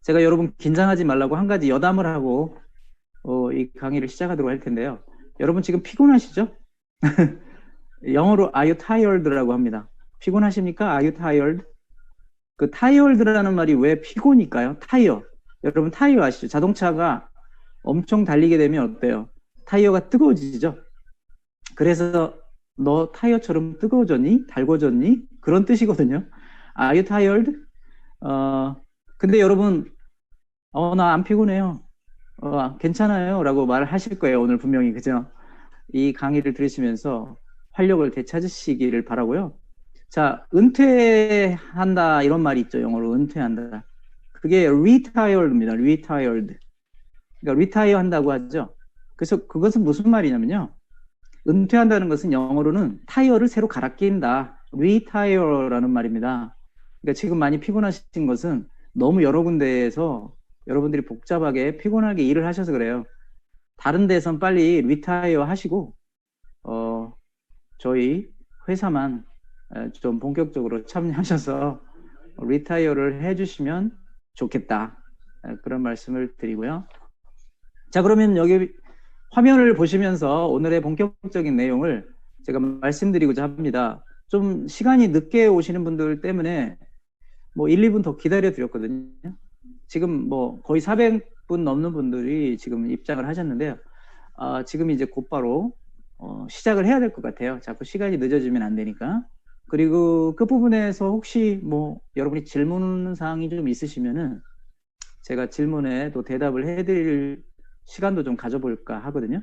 제가 여러분 긴장하지 말라고 한 가지 여담을 하고 이 강의를 시작하도록 할 텐데요. 여러분 지금 피곤하시죠? 영어로 are you tired라고 합니다. 피곤하십니까? Are you tired? 그 tired라는 말이 왜 피곤일까요? 타이어. 여러분 타이어 아시죠? 자동차가 엄청 달리게 되면 어때요? 타이어가 뜨거워지죠? 그래서 너 타이어처럼 뜨거워졌니? 달궈졌니? 그런 뜻이거든요. Are you tired? 근데 여러분 나 안 피곤해요. 괜찮아요. 라고 말을 하실 거예요. 오늘 분명히. 그죠? 이 강의를 들으시면서 활력을 되찾으시기를 바라고요. 자, 은퇴한다. 이런 말이 있죠. 영어로 은퇴한다. 그게 retired입니다. retired. 그러니까 retire 한다고 하죠. 그래서 그것은 무슨 말이냐면요. 은퇴한다는 것은 영어로는 타이어를 새로 갈아 끼인다. retire라는 말입니다. 그러니까 지금 많이 피곤하신 것은 너무 여러 군데에서 여러분들이 복잡하게 피곤하게 일을 하셔서 그래요. 다른 데선 빨리 리타이어 하시고 저희 회사만 좀 본격적으로 참여하셔서 리타이어를 해주시면 좋겠다. 그런 말씀을 드리고요. 자, 그러면 여기 화면을 보시면서 오늘의 본격적인 내용을 제가 말씀드리고자 합니다. 좀 시간이 늦게 오시는 분들 때문에 뭐 1, 2분 더 기다려 드렸거든요. 지금 뭐 거의 400분 넘는 분들이 지금 입장을 하셨는데요. 지금 이제 곧바로 시작을 해야 될 것 같아요. 자꾸 시간이 늦어지면 안 되니까. 그리고 그 부분에서 혹시 뭐 여러분이 질문 사항이 좀 있으시면은 제가 질문에 또 대답을 해드릴 시간도 좀 가져볼까 하거든요.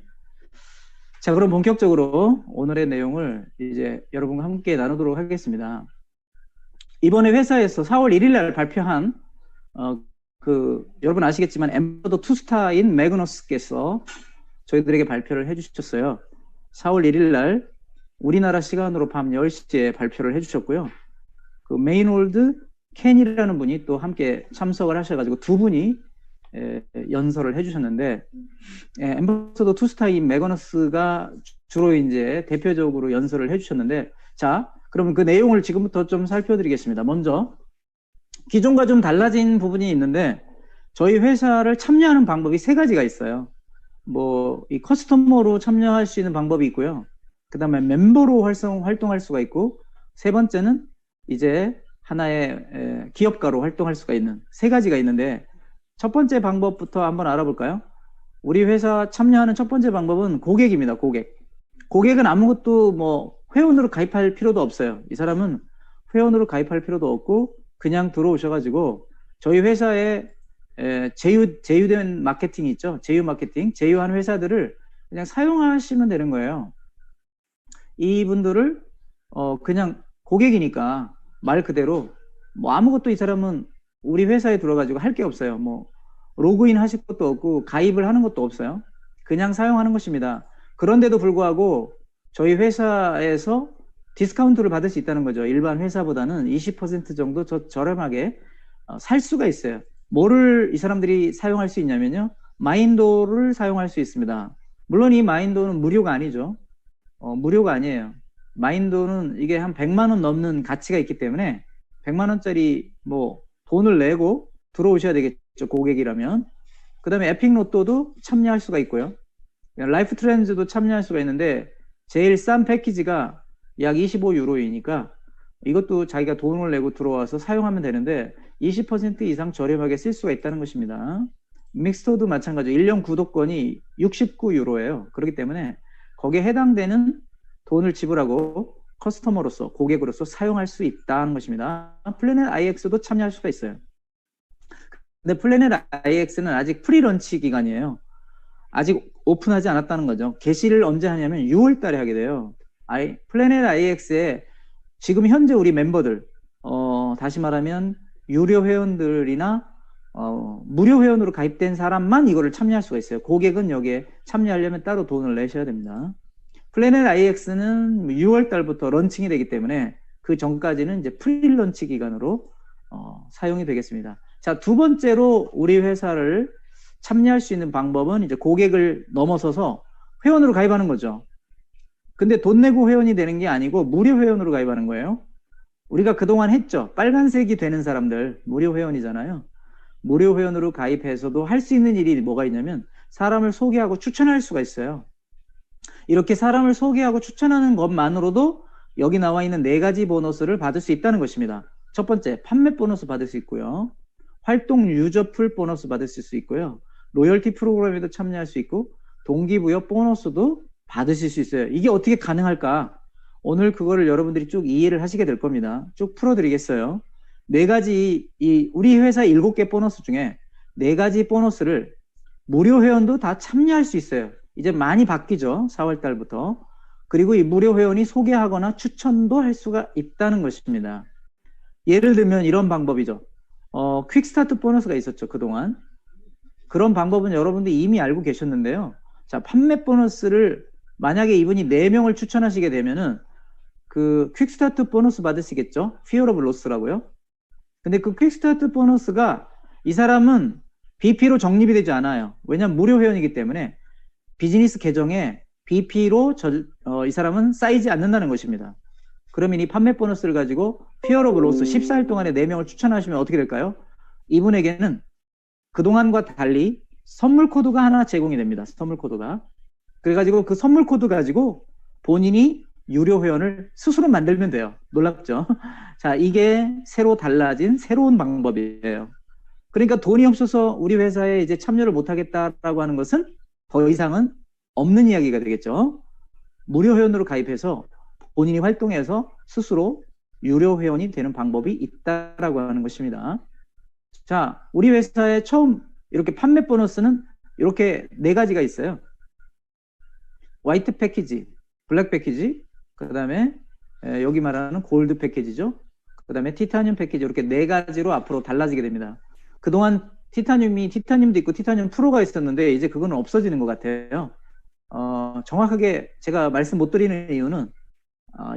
자, 그럼 본격적으로 오늘의 내용을 이제 여러분과 함께 나누도록 하겠습니다. 이번에 회사에서 4월 1일 날 발표한 여러분 아시겠지만 엠버더 투스타인 매그너스께서 저희들에게 발표를 해주셨어요. 4월 1일 날 우리나라 시간으로 밤 10시에 발표를 해주셨고요. 그 메인홀드 켄이라는 분이 또 함께 참석을 하셔가지고 두 분이 연설을 해주셨는데 엠버더 투스타인 매그너스가 주로 이제 대표적으로 연설을 해주셨는데 자, 그러면 그 내용을 지금부터 좀 살펴드리겠습니다. 먼저 기존과 좀 달라진 부분이 있는데 저희 회사를 참여하는 방법이 세 가지가 있어요. 뭐 이 커스터머로 참여할 수 있는 방법이 있고요. 그 다음에 멤버로 활동할 수가 있고 세 번째는 이제 하나의 기업가로 활동할 수가 있는 세 가지가 있는데 첫 번째 방법부터 한번 알아볼까요? 우리 회사 참여하는 첫 번째 방법은 고객입니다. 고객은 아무것도 뭐 회원으로 가입할 필요도 없어요. 이 사람은 회원으로 가입할 필요도 없고 그냥 들어오셔가지고 저희 회사에 제휴된 마케팅이 있죠. 제휴 마케팅, 제휴한 회사들을 그냥 사용하시면 되는 거예요. 이분들을 그냥 고객이니까 말 그대로 뭐 아무것도 이 사람은 우리 회사에 들어가지고 할 게 없어요. 뭐 로그인 하실 것도 없고 가입을 하는 것도 없어요. 그냥 사용하는 것입니다. 그런데도 불구하고 저희 회사에서 디스카운트를 받을 수 있다는 거죠. 일반 회사보다는 20% 정도 저렴하게 살 수가 있어요. 뭐를 이 사람들이 사용할 수 있냐면요. 마인도를 사용할 수 있습니다. 물론 이 마인도는 무료가 아니죠. 무료가 아니에요. 마인도는 이게 한 100만 원 넘는 가치가 있기 때문에 100만 원짜리 뭐 돈을 내고 들어오셔야 되겠죠. 고객이라면. 그 다음에 에픽로또도 참여할 수가 있고요. 라이프 트렌즈도 참여할 수가 있는데 제일 싼 패키지가 약 25유로이니까 이것도 자기가 돈을 내고 들어와서 사용하면 되는데 20% 이상 저렴하게 쓸 수가 있다는 것입니다. 믹스토도 마찬가지로 1년 구독권이 69유로예요. 그렇기 때문에 거기에 해당되는 돈을 지불하고 커스터머로서 고객으로서 사용할 수 있다는 것입니다. 플래닛 IX도 참여할 수가 있어요. 근데 플래닛 IX는 아직 프리런치 기간이에요. 아직 오픈하지 않았다는 거죠. 게시를 언제 하냐면 6월 달에 하게 돼요. 플래닛 IX에 지금 현재 우리 멤버들 다시 말하면 유료 회원들이나 무료 회원으로 가입된 사람만 이거를 참여할 수가 있어요. 고객은 여기에 참여하려면 따로 돈을 내셔야 됩니다. 플래닛 IX는 6월 달부터 런칭이 되기 때문에 그 전까지는 이제 프리런치 기간으로 사용이 되겠습니다. 자, 두 번째로 우리 회사를 참여할 수 있는 방법은 이제 고객을 넘어서서 회원으로 가입하는 거죠. 근데 돈 내고 회원이 되는 게 아니고 무료 회원으로 가입하는 거예요. 우리가 그동안 했죠. 빨간색이 되는 사람들 무료 회원이잖아요. 무료 회원으로 가입해서도 할 수 있는 일이 뭐가 있냐면 사람을 소개하고 추천할 수가 있어요. 이렇게 사람을 소개하고 추천하는 것만으로도 여기 나와 있는 4가지 보너스를 받을 수 있다는 것입니다. 첫 번째, 판매 보너스 받을 수 있고요. 활동 유저 풀 보너스 받을 수 있고요. 로열티 프로그램에도 참여할 수 있고 동기부여 보너스도 받으실 수 있어요. 이게 어떻게 가능할까? 오늘 그거를 여러분들이 쭉 이해를 하시게 될 겁니다. 쭉 풀어드리겠어요. 4가지, 우리 회사 7개 보너스 중에 4가지 보너스를 무료 회원도 다 참여할 수 있어요. 이제 많이 바뀌죠. 4월 달부터. 그리고 이 무료 회원이 소개하거나 추천도 할 수가 있다는 것입니다. 예를 들면 이런 방법이죠. 퀵스타트 보너스가 있었죠. 그동안. 그런 방법은 여러분들이 이미 알고 계셨는데요. 자, 판매 보너스를 만약에 이분이 4명을 추천하시게 되면은 그 퀵스타트 보너스 받으시겠죠? Fear of Loss라고요. 근데 그 퀵스타트 보너스가 이 사람은 BP로 적립이 되지 않아요. 왜냐면 무료 회원이기 때문에 비즈니스 계정에 BP로 이 사람은 쌓이지 않는다는 것입니다. 그러면 이 판매 보너스를 가지고 Fear of Loss 14일 동안에 4명을 추천하시면 어떻게 될까요? 이분에게는 그동안과 달리 선물 코드가 하나 제공이 됩니다. 선물 코드가. 그래가지고 그 선물 코드 가지고 본인이 유료 회원을 스스로 만들면 돼요. 놀랍죠? 자, 이게 새로 달라진 새로운 방법이에요. 그러니까 돈이 없어서 우리 회사에 이제 참여를 못하겠다라고 하는 것은 더 이상은 없는 이야기가 되겠죠. 무료 회원으로 가입해서 본인이 활동해서 스스로 유료 회원이 되는 방법이 있다라고 하는 것입니다. 자, 우리 회사에 처음 이렇게 판매 보너스는 이렇게 4가지가 있어요. 화이트 패키지, 블랙 패키지, 그 다음에 여기 말하는 골드 패키지죠. 그 다음에 티타늄 패키지, 이렇게 4가지로 앞으로 달라지게 됩니다. 그동안 티타늄도 있고 티타늄 프로가 있었는데 이제 그거는 없어지는 것 같아요. 정확하게 제가 말씀 못 드리는 이유는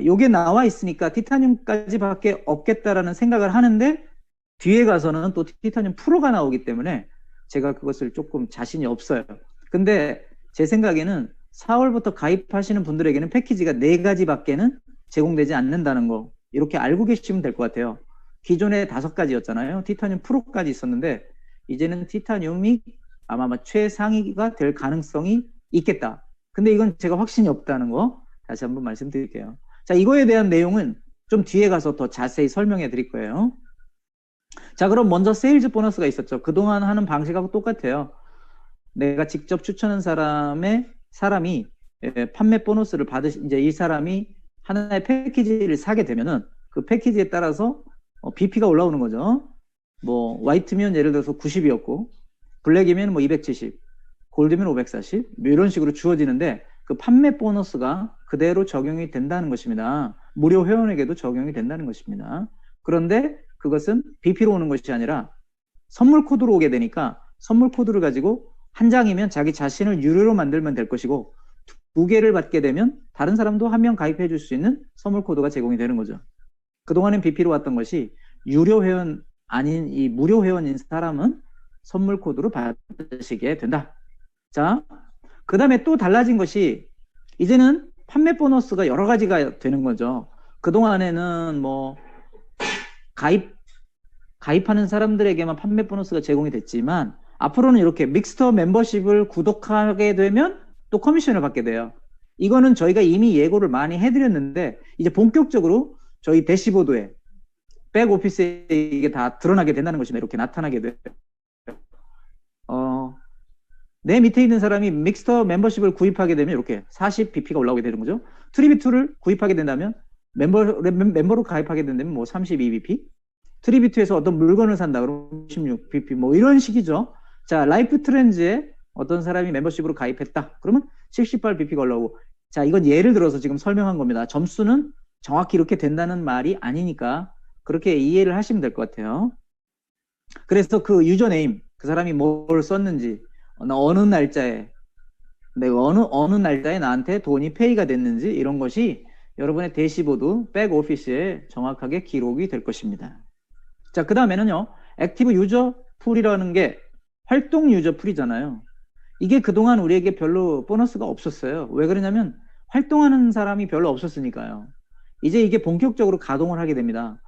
요게 나와 있으니까 티타늄까지 밖에 없겠다라는 생각을 하는데 뒤에 가서는 또 티타늄 프로가 나오기 때문에 제가 그것을 조금 자신이 없어요. 근데 제 생각에는 4월부터 가입하시는 분들에게는 패키지가 4가지 밖에는 제공되지 않는다는 거 이렇게 알고 계시면 될 것 같아요. 기존에 5가지였잖아요. 티타늄 프로까지 있었는데 이제는 티타늄이 아마 최상위가 될 가능성이 있겠다. 근데 이건 제가 확신이 없다는 거 다시 한번 말씀드릴게요. 자, 이거에 대한 내용은 좀 뒤에 가서 더 자세히 설명해 드릴 거예요. 자, 그럼 먼저 세일즈 보너스가 있었죠. 그동안 하는 방식하고 똑같아요. 내가 직접 추천한 사람이 판매 보너스를 이제 이 사람이 하나의 패키지를 사게 되면은 그 패키지에 따라서 BP가 올라오는 거죠. 뭐 화이트면 예를 들어서 90이었고 블랙이면 뭐 270, 골드면 540, 뭐 이런 식으로 주어지는데 그 판매 보너스가 그대로 적용이 된다는 것입니다. 무료 회원에게도 적용이 된다는 것입니다. 그런데 그것은 BP로 오는 것이 아니라 선물 코드로 오게 되니까 선물 코드를 가지고 한 장이면 자기 자신을 유료로 만들면 될 것이고 2개를 받게 되면 다른 사람도 1명 가입해 줄 수 있는 선물 코드가 제공이 되는 거죠. 그동안엔 BP로 왔던 것이 유료 회원 아닌 이 무료 회원인 사람은 선물 코드로 받으시게 된다. 자, 그 다음에 또 달라진 것이 이제는 판매 보너스가 여러 가지가 되는 거죠. 그동안에는 뭐 가입하는 사람들에게만 판매 보너스가 제공이 됐지만 앞으로는 이렇게 믹스터 멤버십을 구독하게 되면 또 커미션을 받게 돼요. 이거는 저희가 이미 예고를 많이 해드렸는데 이제 본격적으로 저희 대시보드에 백오피스에 이게 다 드러나게 된다는 것입니다. 이렇게 나타나게 돼요. 내 밑에 있는 사람이 믹스터 멤버십을 구입하게 되면 이렇게 40 BP가 올라오게 되는 거죠. 트리비투를 구입하게 된다면 멤버로 가입하게 된다면 뭐 32 BP, 트리비투에서 어떤 물건을 산다 그러면 16 BP 뭐 이런 식이죠. 자, 라이프 트렌즈에 어떤 사람이 멤버십으로 가입했다 그러면 78 BP가 올라오고, 자, 이건 예를 들어서 지금 설명한 겁니다. 점수는 정확히 이렇게 된다는 말이 아니니까 그렇게 이해를 하시면 될 것 같아요. 그래서 그 유저네임, 그 사람이 뭘 썼는지, 어느 날짜에 내가 어느 날짜에 나한테 돈이 페이가 됐는지 이런 것이 여러분의 대시보드 백오피스에 정확하게 기록이 될 것입니다. 자, 그 다음에는요, 액티브 유저 풀이라는 게 활동 유저 풀이잖아요. 이게 그동안 우리에게 별로 보너스가 없었어요. 왜 그러냐면 활동하는 사람이 별로 없었으니까요. 이제 이게 본격적으로 가동을 하게 됩니다.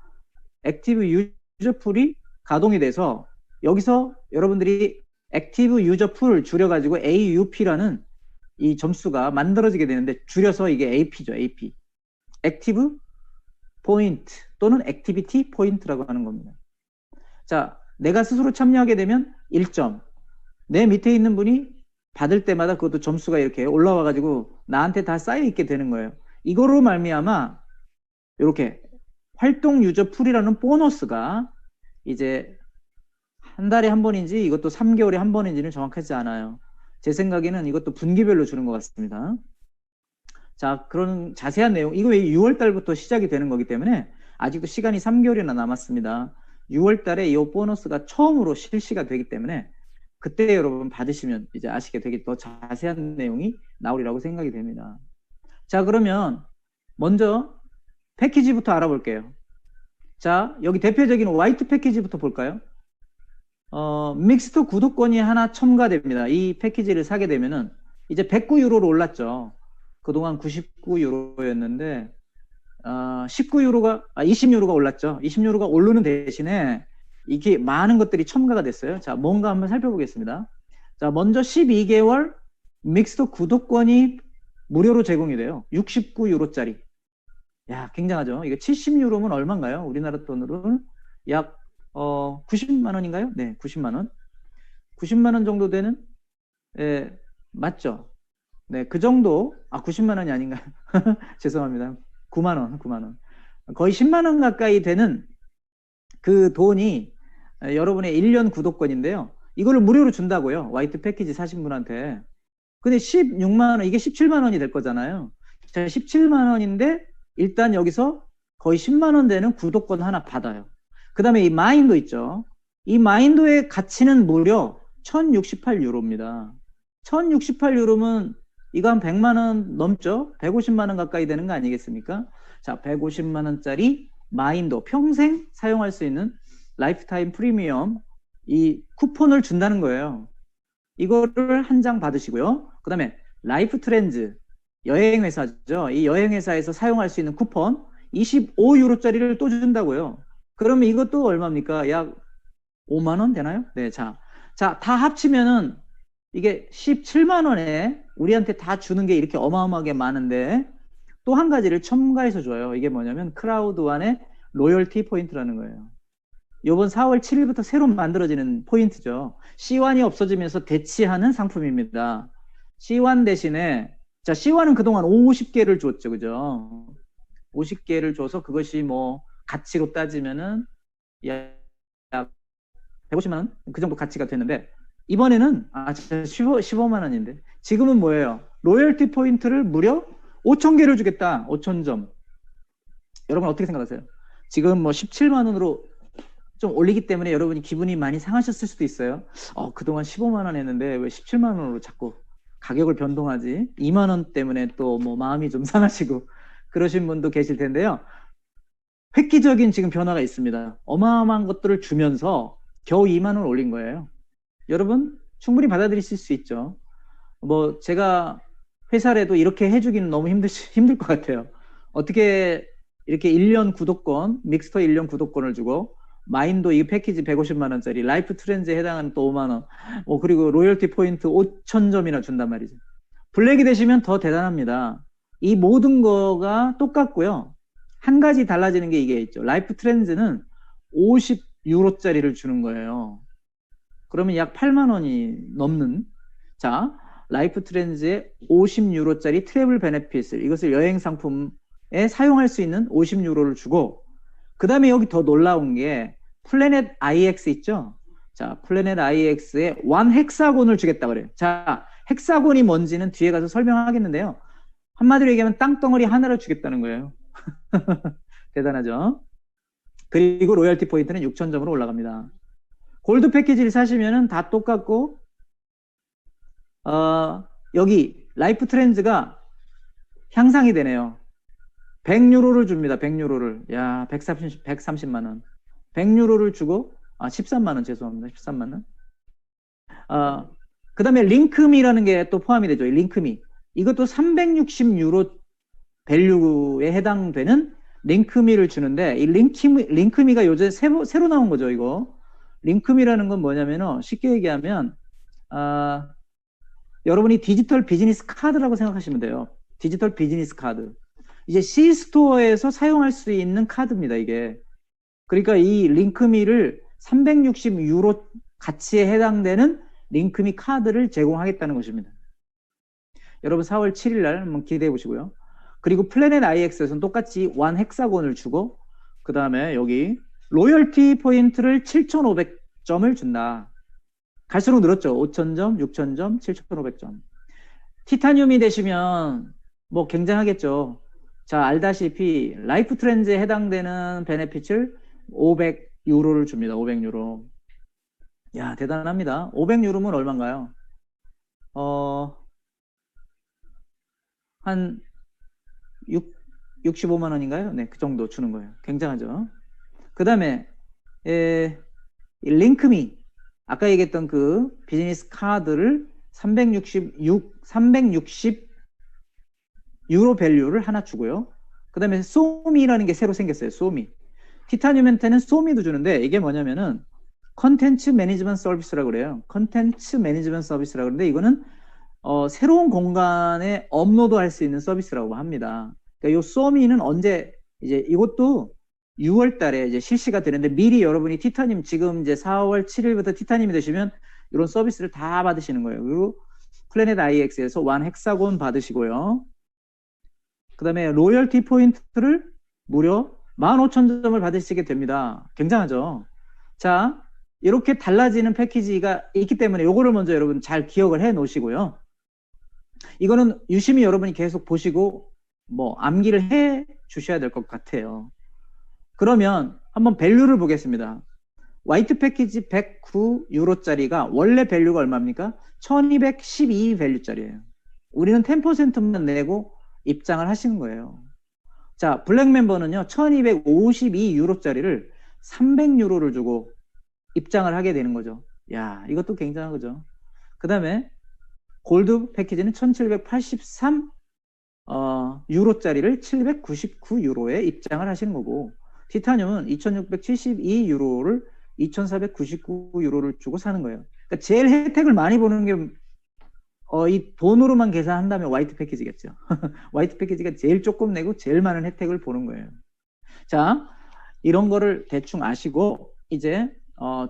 액티브 유저 풀이 가동이 돼서 여기서 여러분들이 액티브 유저 풀을 줄여가지고 AUP라는 이 점수가 만들어지게 되는데 줄여서 이게 AP죠. AP. 액티브 포인트 또는 액티비티 포인트라고 하는 겁니다. 자, 내가 스스로 참여하게 되면 1점. 내 밑에 있는 분이 받을 때마다 그것도 점수가 이렇게 올라와가지고 나한테 다 쌓여 있게 되는 거예요. 이거로 말미암아 이렇게 활동 유저 풀이라는 보너스가 이제 한 달에 한 번인지 이것도 3개월에 한 번인지는 정확하지 않아요. 제 생각에는 이것도 분기별로 주는 것 같습니다. 자, 그런 자세한 내용, 이거 왜 6월 달부터 시작이 되는 거기 때문에 아직도 시간이 3개월이나 남았습니다. 6월 달에 이 보너스가 처음으로 실시가 되기 때문에 그때 여러분 받으시면 이제 아시게 되게 더 자세한 내용이 나오리라고 생각이 됩니다. 자, 그러면 먼저 패키지부터 알아볼게요. 자, 여기 대표적인 화이트 패키지부터 볼까요? 믹스트 구독권이 하나 첨가됩니다. 이 패키지를 사게 되면은 이제 109유로로 올랐죠. 그동안 99유로였는데 20유로가 올랐죠. 20유로가 오르는 대신에 이게 많은 것들이 첨가가 됐어요. 자, 뭔가 한번 살펴보겠습니다. 자, 먼저 12개월 믹스트 구독권이 무료로 제공이 돼요. 69유로짜리. 야, 굉장하죠. 이게 70유로면 얼마인가요? 우리나라 돈으로는 약 90만 원인가요? 네, 90만 원. 90만 원 정도 되는, 맞죠? 네, 그 정도, 90만 원이 아닌가요? 죄송합니다. 9만 원, 9만 원. 거의 10만 원 가까이 되는 그 돈이 여러분의 1년 구독권인데요. 이거를 무료로 준다고요. 화이트 패키지 사신 분한테. 근데 16만 원, 이게 17만 원이 될 거잖아요. 자, 17만 원인데 일단 여기서 거의 10만 원 되는 구독권 하나 받아요. 그 다음에 이 마인도 있죠. 이 마인도의 가치는 무려 1068유로입니다. 1068유로면 이거 한 100만 원 넘죠? 150만 원 가까이 되는 거 아니겠습니까? 자, 150만 원짜리 마인도 평생 사용할 수 있는 라이프타임 프리미엄 이 쿠폰을 준다는 거예요. 이거를 한 장 받으시고요. 그 다음에 라이프 트렌즈 여행회사죠. 이 여행회사에서 사용할 수 있는 쿠폰 25유로짜리를 또 준다고요. 그러면 이것도 얼마입니까? 약 5만 원 되나요? 네, 자, 다 합치면은 이게 17만 원에 우리한테 다 주는 게 이렇게 어마어마하게 많은데 또 한 가지를 첨가해서 줘요. 이게 뭐냐면 크라우드완의 로열티 포인트라는 거예요. 이번 4월 7일부터 새로 만들어지는 포인트죠. C1이 없어지면서 대치하는 상품입니다. C1 대신에 자, C1은 그동안 50개를 줬죠. 그죠? 50개를 줘서 그것이 뭐 가치로 따지면은 약 150만 원? 그 정도 가치가 됐는데 이번에는 15만 원인데 지금은 뭐예요? 로열티 포인트를 무려 5,000개를 주겠다. 5,000점. 여러분 어떻게 생각하세요? 지금 뭐 17만 원으로 좀 올리기 때문에 여러분이 기분이 많이 상하셨을 수도 있어요. 그동안 15만 원 했는데 왜 17만 원으로 자꾸 가격을 변동하지? 2만 원 때문에 또 뭐 마음이 좀 상하시고 그러신 분도 계실 텐데요. 획기적인 지금 변화가 있습니다. 어마어마한 것들을 주면서 겨우 2만 원 올린 거예요. 여러분 충분히 받아들이실 수 있죠. 뭐 제가 회사라도 이렇게 해주기는 너무 힘들 것 같아요. 어떻게 이렇게 1년 구독권, 믹스터 1년 구독권을 주고 마인도 이 패키지 150만 원짜리, 라이프 트렌즈에 해당하는 또 5만 원, 그리고 로열티 포인트 5,000점이나 준단 말이죠. 블랙이 되시면 더 대단합니다. 이 모든 거가 똑같고요. 한 가지 달라지는 게 이게 있죠. 라이프 트렌즈는 50유로짜리를 주는 거예요. 그러면 약 8만 원이 넘는, 자, 라이프 트렌즈의 50유로짜리 트래블 베네핏을, 이것을 여행 상품에 사용할 수 있는 50유로를 주고, 그 다음에 여기 더 놀라운 게 플래닛 IX 있죠? 자, 플래닛 IX에 원 헥사곤을 주겠다 그래요. 자, 헥사곤이 뭔지는 뒤에 가서 설명하겠는데요. 한마디로 얘기하면 땅덩어리 하나를 주겠다는 거예요. 대단하죠? 그리고 로열티 포인트는 6,000점으로 올라갑니다. 골드 패키지를 사시면은 다 똑같고, 여기 라이프 트렌즈가 향상이 되네요. 100유로를 줍니다. 100유로를. 야, 130만 원. 100유로를 주고, 13만 원, 죄송합니다. 13만 원. 그 다음에 링크미라는 게 또 포함이 되죠. 링크미. 이것도 360유로 밸류에 해당되는 링크미를 주는데, 이 링크미가 요새 새로 나온 거죠, 이거. 링크미라는 건 뭐냐면은 쉽게 얘기하면 여러분이 디지털 비즈니스 카드라고 생각하시면 돼요. 디지털 비즈니스 카드. 이제 C스토어에서 사용할 수 있는 카드입니다, 이게. 그러니까 이 링크미를 360유로 가치에 해당되는 링크미 카드를 제공하겠다는 것입니다. 여러분 4월 7일 날 한번 기대해 보시고요. 그리고 플래닛 IX에서는 똑같이 완 헥사곤을 주고 그 다음에 여기 로열티 포인트를 7,500점을 준다. 갈수록 늘었죠. 5,000점, 6,000점, 7,500점. 티타늄이 되시면 뭐 굉장하겠죠. 자, 알다시피 라이프 트렌즈에 해당되는 베네핏을 500유로를 줍니다. 500유로. 야, 대단합니다. 500유로면 얼마인가요? 한 65만 원인가요? 네, 그 정도 주는 거예요. 굉장하죠. 그 다음에 링크미 아까 얘기했던 그 비즈니스 카드를 360 유로 밸류를 하나 주고요. 그 다음에 소미라는 게 새로 생겼어요. 소미. 티타늄한테는 소미도 주는데 이게 뭐냐면은 컨텐츠 매니지먼트 서비스라고 그래요. 컨텐츠 매니지먼트 서비스라고 그러는데 이거는 새로운 공간에 업로드할 수 있는 서비스라고 합니다. 그러니까 이 소미는 언제 이제 이것도 6월 달에 이제 실시가 되는데 미리 여러분이 티타늄 지금 이제 4월 7일부터 티타늄이 되시면 이런 서비스를 다 받으시는 거예요. 그리고 플래닛 IX에서 완 헥사곤 받으시고요. 그 다음에 로열티 포인트를 무려 15,000점을 받으시게 됩니다. 굉장하죠? 자, 이렇게 달라지는 패키지가 있기 때문에 이거를 먼저 여러분 잘 기억을 해 놓으시고요. 이거는 유심히 여러분이 계속 보시고 뭐 암기를 해 주셔야 될 것 같아요. 그러면 한번 밸류를 보겠습니다. 화이트 패키지 109유로짜리가 원래 밸류가 얼마입니까? 1212 밸류짜리예요. 우리는 10%만 내고 입장을 하시는 거예요. 자, 블랙 멤버는요, 1252유로짜리를 300유로를 주고 입장을 하게 되는 거죠. 야, 이것도 굉장한 거죠. 그 다음에 골드 패키지는 1783 유로짜리를 799유로에 입장을 하시는 거고 티타늄은 2672유로를 2499유로를 주고 사는 거예요. 그러니까 제일 혜택을 많이 보는 게 이 돈으로만 계산한다면 화이트 패키지겠죠. 화이트 패키지가 제일 조금 내고 제일 많은 혜택을 보는 거예요. 자, 이런 거를 대충 아시고 이제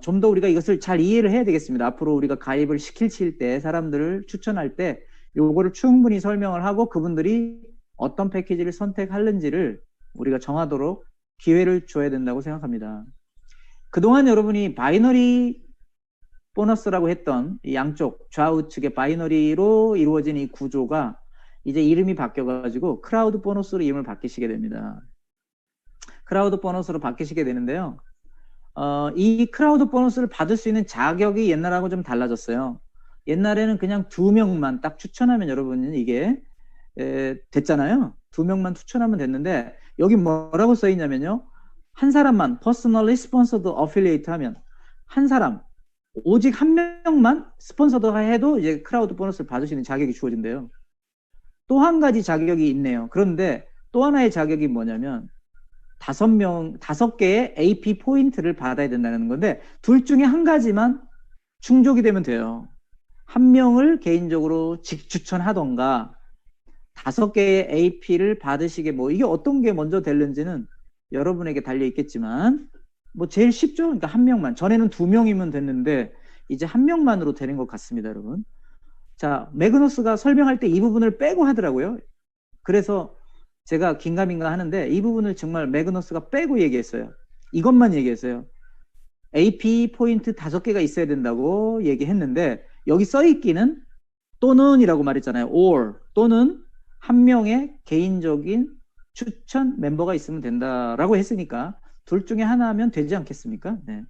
좀 더 우리가 이것을 잘 이해를 해야 되겠습니다. 앞으로 우리가 가입을 시킬 때 사람들을 추천할 때 요거를 충분히 설명을 하고 그분들이 어떤 패키지를 선택하는지를 우리가 정하도록 기회를 줘야 된다고 생각합니다. 그동안 여러분이 바이너리 보너스라고 했던 이 양쪽 좌우측의 바이너리로 이루어진 이 구조가 이제 이름이 바뀌어가지고 크라우드 보너스로 이름을 바뀌시게 됩니다. 크라우드 보너스로 바뀌시게 되는데요. 이 크라우드 보너스를 받을 수 있는 자격이 옛날하고 좀 달라졌어요. 옛날에는 그냥 2명만 딱 추천하면 여러분은 이게 됐잖아요. 2명만 추천하면 됐는데 여기 뭐라고 써 있냐면요. 한 사람만 personally sponsored affiliate 하면 한 사람 오직 한 명만 스폰서드 해도 이제 크라우드 보너스를 받을 수 있는 자격이 주어진대요. 또 한 가지 자격이 있네요. 그런데 또 하나의 자격이 뭐냐면 5개의 AP 포인트를 받아야 된다는 건데 둘 중에 한 가지만 충족이 되면 돼요. 한 명을 개인적으로 직추천하던가 5개의 AP를 받으시게 뭐 이게 어떤 게 먼저 되는지는 여러분에게 달려 있겠지만 뭐 제일 쉽죠. 그러니까 한 명만. 전에는 2명이면 됐는데 이제 한 명만으로 되는 것 같습니다, 여러분. 자, 매그너스가 설명할 때 이 부분을 빼고 하더라고요. 그래서 제가 긴가민가 하는데 이 부분을 정말 매그너스가 빼고 얘기했어요. 이것만 얘기했어요. AP 포인트 5개가 있어야 된다고 얘기했는데 여기 써있기는 또는이라고 말했잖아요. or 또는 한 명의 개인적인 추천 멤버가 있으면 된다라고 했으니까 둘 중에 하나면 되지 않겠습니까? 네.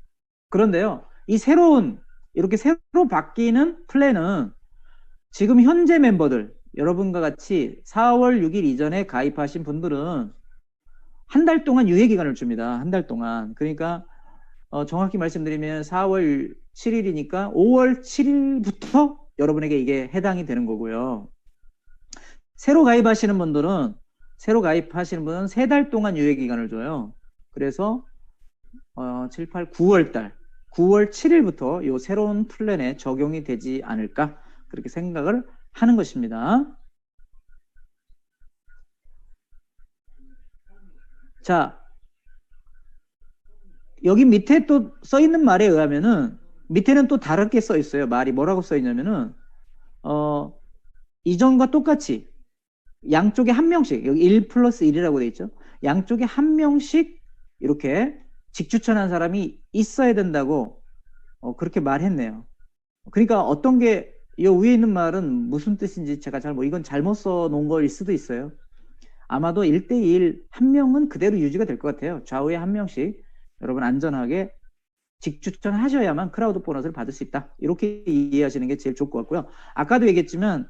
그런데요, 이 이렇게 새로 바뀌는 플랜은 지금 현재 멤버들, 여러분과 같이 4월 6일 이전에 가입하신 분들은 한 달 동안 유예기간을 줍니다. 한 달 동안. 그러니까 정확히 말씀드리면 4월 7일이니까 5월 7일부터 여러분에게 이게 해당이 되는 거고요. 새로 가입하시는 분은 3달 동안 유예기간을 줘요. 그래서 7, 8, 9월 달 9월 7일부터 이 새로운 플랜에 적용이 되지 않을까 그렇게 생각을 하는 것입니다. 자, 여기 밑에 또 써 있는 말에 의하면은 밑에는 또 다르게 써 있어요. 말이 뭐라고 써 있냐면은 이전과 똑같이 양쪽에 한 명씩 여기 1 플러스 1이라고 돼 있죠. 양쪽에 한 명씩 이렇게 직추천한 사람이 있어야 된다고 그렇게 말했네요. 그러니까 어떤 게 이 위에 있는 말은 무슨 뜻인지 제가 이건 잘못 써놓은 거일 수도 있어요. 아마도 1대1 한 명은 그대로 유지가 될 것 같아요. 좌우에 한 명씩 여러분 안전하게 직추천하셔야만 크라우드 보너스를 받을 수 있다. 이렇게 이해하시는 게 제일 좋을 것 같고요. 아까도 얘기했지만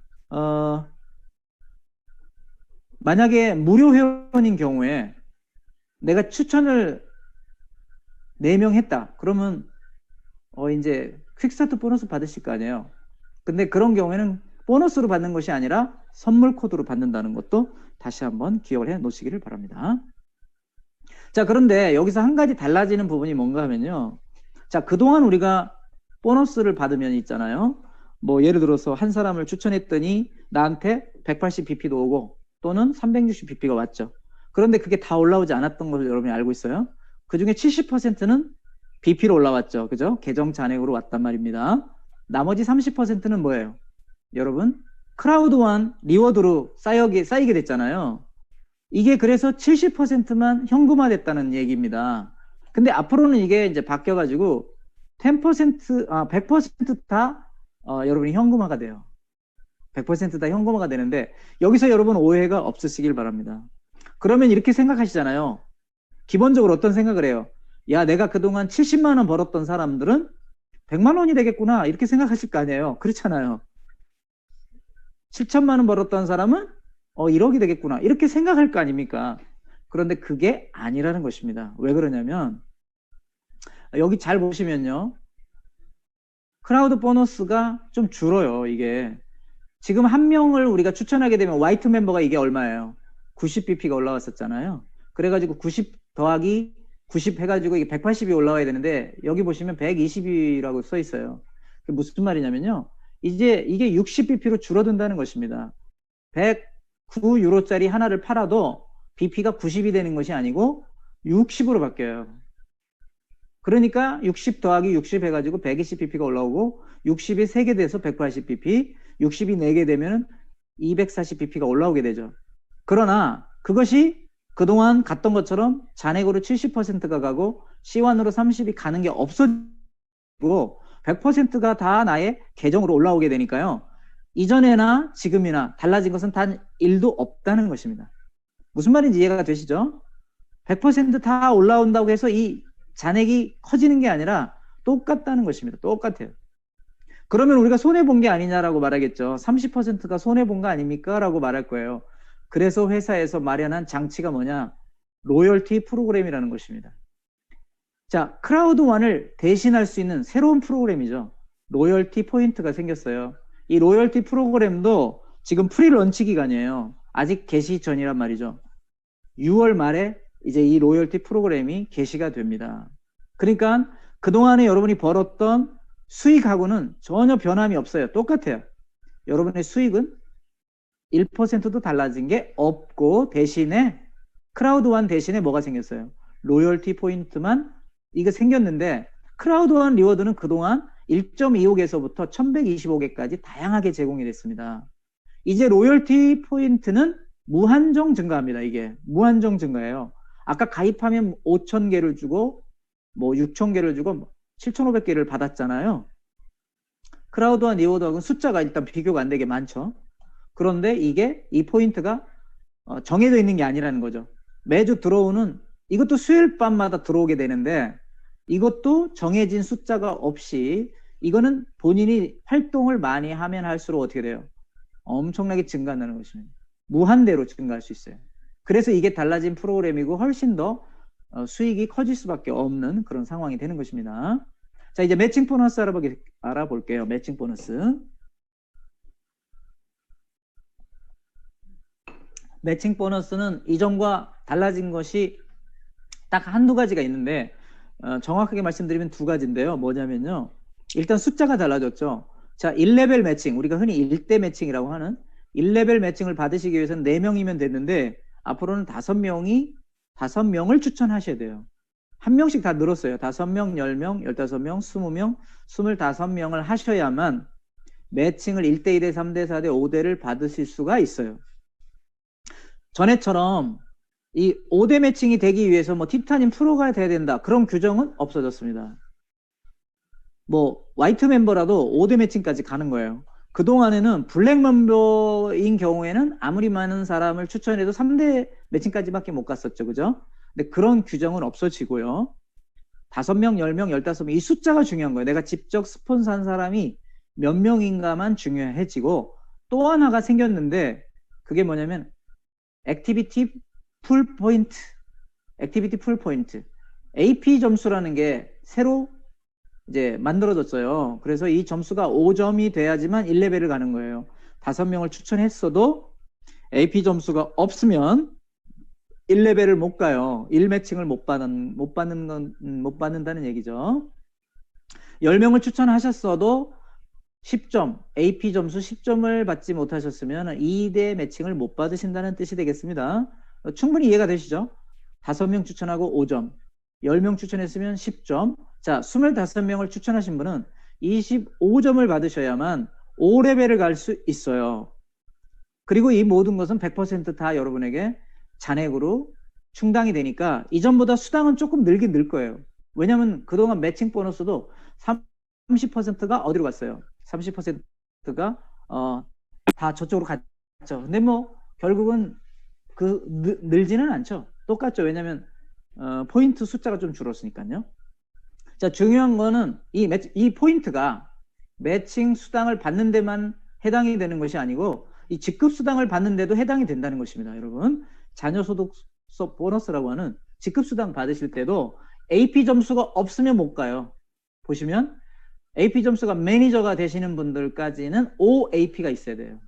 만약에 무료 회원인 경우에 내가 추천을 4명 했다. 그러면 이제 퀵스타트 보너스 받으실 거 아니에요. 근데 그런 경우에는 보너스로 받는 것이 아니라 선물 코드로 받는다는 것도 다시 한번 기억을 해 놓으시기를 바랍니다. 자, 그런데 여기서 한 가지 달라지는 부분이 뭔가 하면요. 자, 그동안 우리가 보너스를 받으면 있잖아요. 뭐 예를 들어서 한 사람을 추천했더니 나한테 180bp도 오고 또는 360bp가 왔죠. 그런데 그게 다 올라오지 않았던 것을 여러분이 알고 있어요. 그 중에 70%는 BP로 올라왔죠. 그죠? 계정 잔액으로 왔단 말입니다. 나머지 30%는 뭐예요? 여러분, 크라우드원 리워드로 쌓이게 됐잖아요. 이게 그래서 70%만 현금화됐다는 얘기입니다. 근데 앞으로는 이게 이제 바뀌어가지고 100%다 여러분이 현금화가 돼요. 100%다 현금화가 되는데 여기서 여러분 오해가 없으시길 바랍니다. 그러면 이렇게 생각하시잖아요. 기본적으로 어떤 생각을 해요? 야, 내가 그동안 70만 원 벌었던 사람들은 100만 원이 되겠구나 이렇게 생각하실 거 아니에요. 그렇잖아요. 7천만 원 벌었던 사람은 1억이 되겠구나 이렇게 생각할 거 아닙니까? 그런데 그게 아니라는 것입니다. 왜 그러냐면 여기 잘 보시면요. 크라우드 보너스가 좀 줄어요. 이게 지금 한 명을 우리가 추천하게 되면 화이트 멤버가 이게 얼마예요? 90bp가 올라왔었잖아요. 그래가지고 90 더하기 90 해가지고 이게 180이 올라와야 되는데 여기 보시면 120이라고 써 있어요. 그게 무슨 말이냐면요. 이제 이게 60bp로 줄어든다는 것입니다. 109유로짜리 하나를 팔아도 bp가 90이 되는 것이 아니고 60으로 바뀌어요. 그러니까 60 더하기 60 해가지고 120bp가 올라오고 60이 3개 돼서 180bp, 60이 4개 되면 240bp가 올라오게 되죠. 그러나 그것이 그동안 갔던 것처럼 잔액으로 70%가 가고 C1으로 30이 가는 게 없어지고 100%가 다 나의 계정으로 올라오게 되니까요. 이전에나 지금이나 달라진 것은 단 1도 없다는 것입니다. 무슨 말인지 이해가 되시죠? 100%다 올라온다고 해서 이 잔액이 커지는 게 아니라 똑같다는 것입니다. 똑같아요. 그러면 우리가 손해본 게 아니냐라고 말하겠죠. 30%가 손해본 거 아닙니까? 라고 말할 거예요. 그래서 회사에서 마련한 장치가 뭐냐? 로열티 프로그램이라는 것입니다. 자, 크라우드원을 대신할 수 있는 새로운 프로그램이죠. 로열티 포인트가 생겼어요. 이 로열티 프로그램도 지금 프리런치 기간이에요. 아직 개시 전이란 말이죠. 6월 말에 이제 이 로열티 프로그램이 개시가 됩니다. 그러니까 그동안에 여러분이 벌었던 수익하고는 전혀 변함이 없어요. 똑같아요. 여러분의 수익은 1%도 달라진 게 없고 대신에 크라우드원 대신에 뭐가 생겼어요? 로열티 포인트만 이거 생겼는데 크라우드원 리워드는 그동안 1.25개에서부터 1125개까지 다양하게 제공이 됐습니다. 이제 로열티 포인트는 무한정 증가합니다. 이게 무한정 증가예요. 아까 가입하면 5,000개를 주고 뭐 6,000개를 주고 7,500개를 받았잖아요. 크라우드와 리워드하고는 숫자가 일단 비교가 안 되게 많죠. 그런데 이게 이 포인트가 정해져 있는 게 아니라는 거죠. 매주 들어오는 이것도 수요일 밤마다 들어오게 되는데 이것도 정해진 숫자가 없이 이거는 본인이 활동을 많이 하면 할수록 어떻게 돼요? 엄청나게 증가한다는 것입니다. 무한대로 증가할 수 있어요. 그래서 이게 달라진 프로그램이고 훨씬 더 수익이 커질 수밖에 없는 그런 상황이 되는 것입니다. 자, 이제 매칭 보너스 알아볼게요. 매칭 보너스. 매칭 보너스는 이전과 달라진 것이 딱 한두 가지가 있는데 정확하게 말씀드리면 두 가지인데요. 뭐냐면요. 일단 숫자가 달라졌죠. 자, 1레벨 매칭, 우리가 흔히 1대 매칭이라고 하는 1레벨 매칭을 받으시기 위해서는 4명이면 됐는데 앞으로는 5명을 추천하셔야 돼요. 한 명씩 다 늘었어요. 5명, 10명, 15명, 20명, 25명을 하셔야만 매칭을 1대1대 3대 4대 5대를 받으실 수가 있어요. 전에처럼 이 5대 매칭이 되기 위해서 뭐 팁타님 프로가 돼야 된다. 그런 규정은 없어졌습니다. 뭐 화이트 멤버라도 5대 매칭까지 가는 거예요. 그동안에는 블랙 멤버인 경우에는 아무리 많은 사람을 추천해도 3대 매칭까지밖에 못 갔었죠. 그죠? 근데 그런 규정은 없어지고요. 5명, 10명, 15명 이 숫자가 중요한 거예요. 내가 직접 스폰서한 사람이 몇 명인가만 중요해지고 또 하나가 생겼는데 그게 뭐냐면 액티비티 풀 포인트. 액티비티 풀 포인트. AP 점수라는 게 새로 이제 만들어졌어요. 그래서 이 점수가 5점이 돼야지만 1레벨을 가는 거예요. 5명을 추천했어도 AP 점수가 없으면 1레벨을 못 가요. 1매칭을 못 받는다는 얘기죠. 10명을 추천하셨어도 10점, AP 점수 10점을 받지 못하셨으면 2대 매칭을 못 받으신다는 뜻이 되겠습니다. 충분히 이해가 되시죠? 5명 추천하고 5점, 10명 추천했으면 10점. 자, 25명을 추천하신 분은 25점을 받으셔야만 5레벨을 갈 수 있어요. 그리고 이 모든 것은 100% 다 여러분에게 잔액으로 충당이 되니까 이전보다 수당은 조금 늘긴 늘 거예요. 왜냐하면 그동안 매칭 보너스도 30%가 어디로 갔어요? 30%가 다 저쪽으로 갔죠. 근데 뭐 결국은 늘지는 않죠. 똑같죠. 왜냐하면 포인트 숫자가 좀 줄었으니까요. 자, 중요한 거는 이 포인트가 매칭 수당을 받는 데만 해당이 되는 것이 아니고 이 직급 수당을 받는데도 해당이 된다는 것입니다. 여러분, 자녀소득 보너스라고 하는 직급 수당 받으실 때도 AP 점수가 없으면 못 가요. 보시면 AP 점수가 매니저가 되시는 분들까지는 OAP가 있어야 돼요.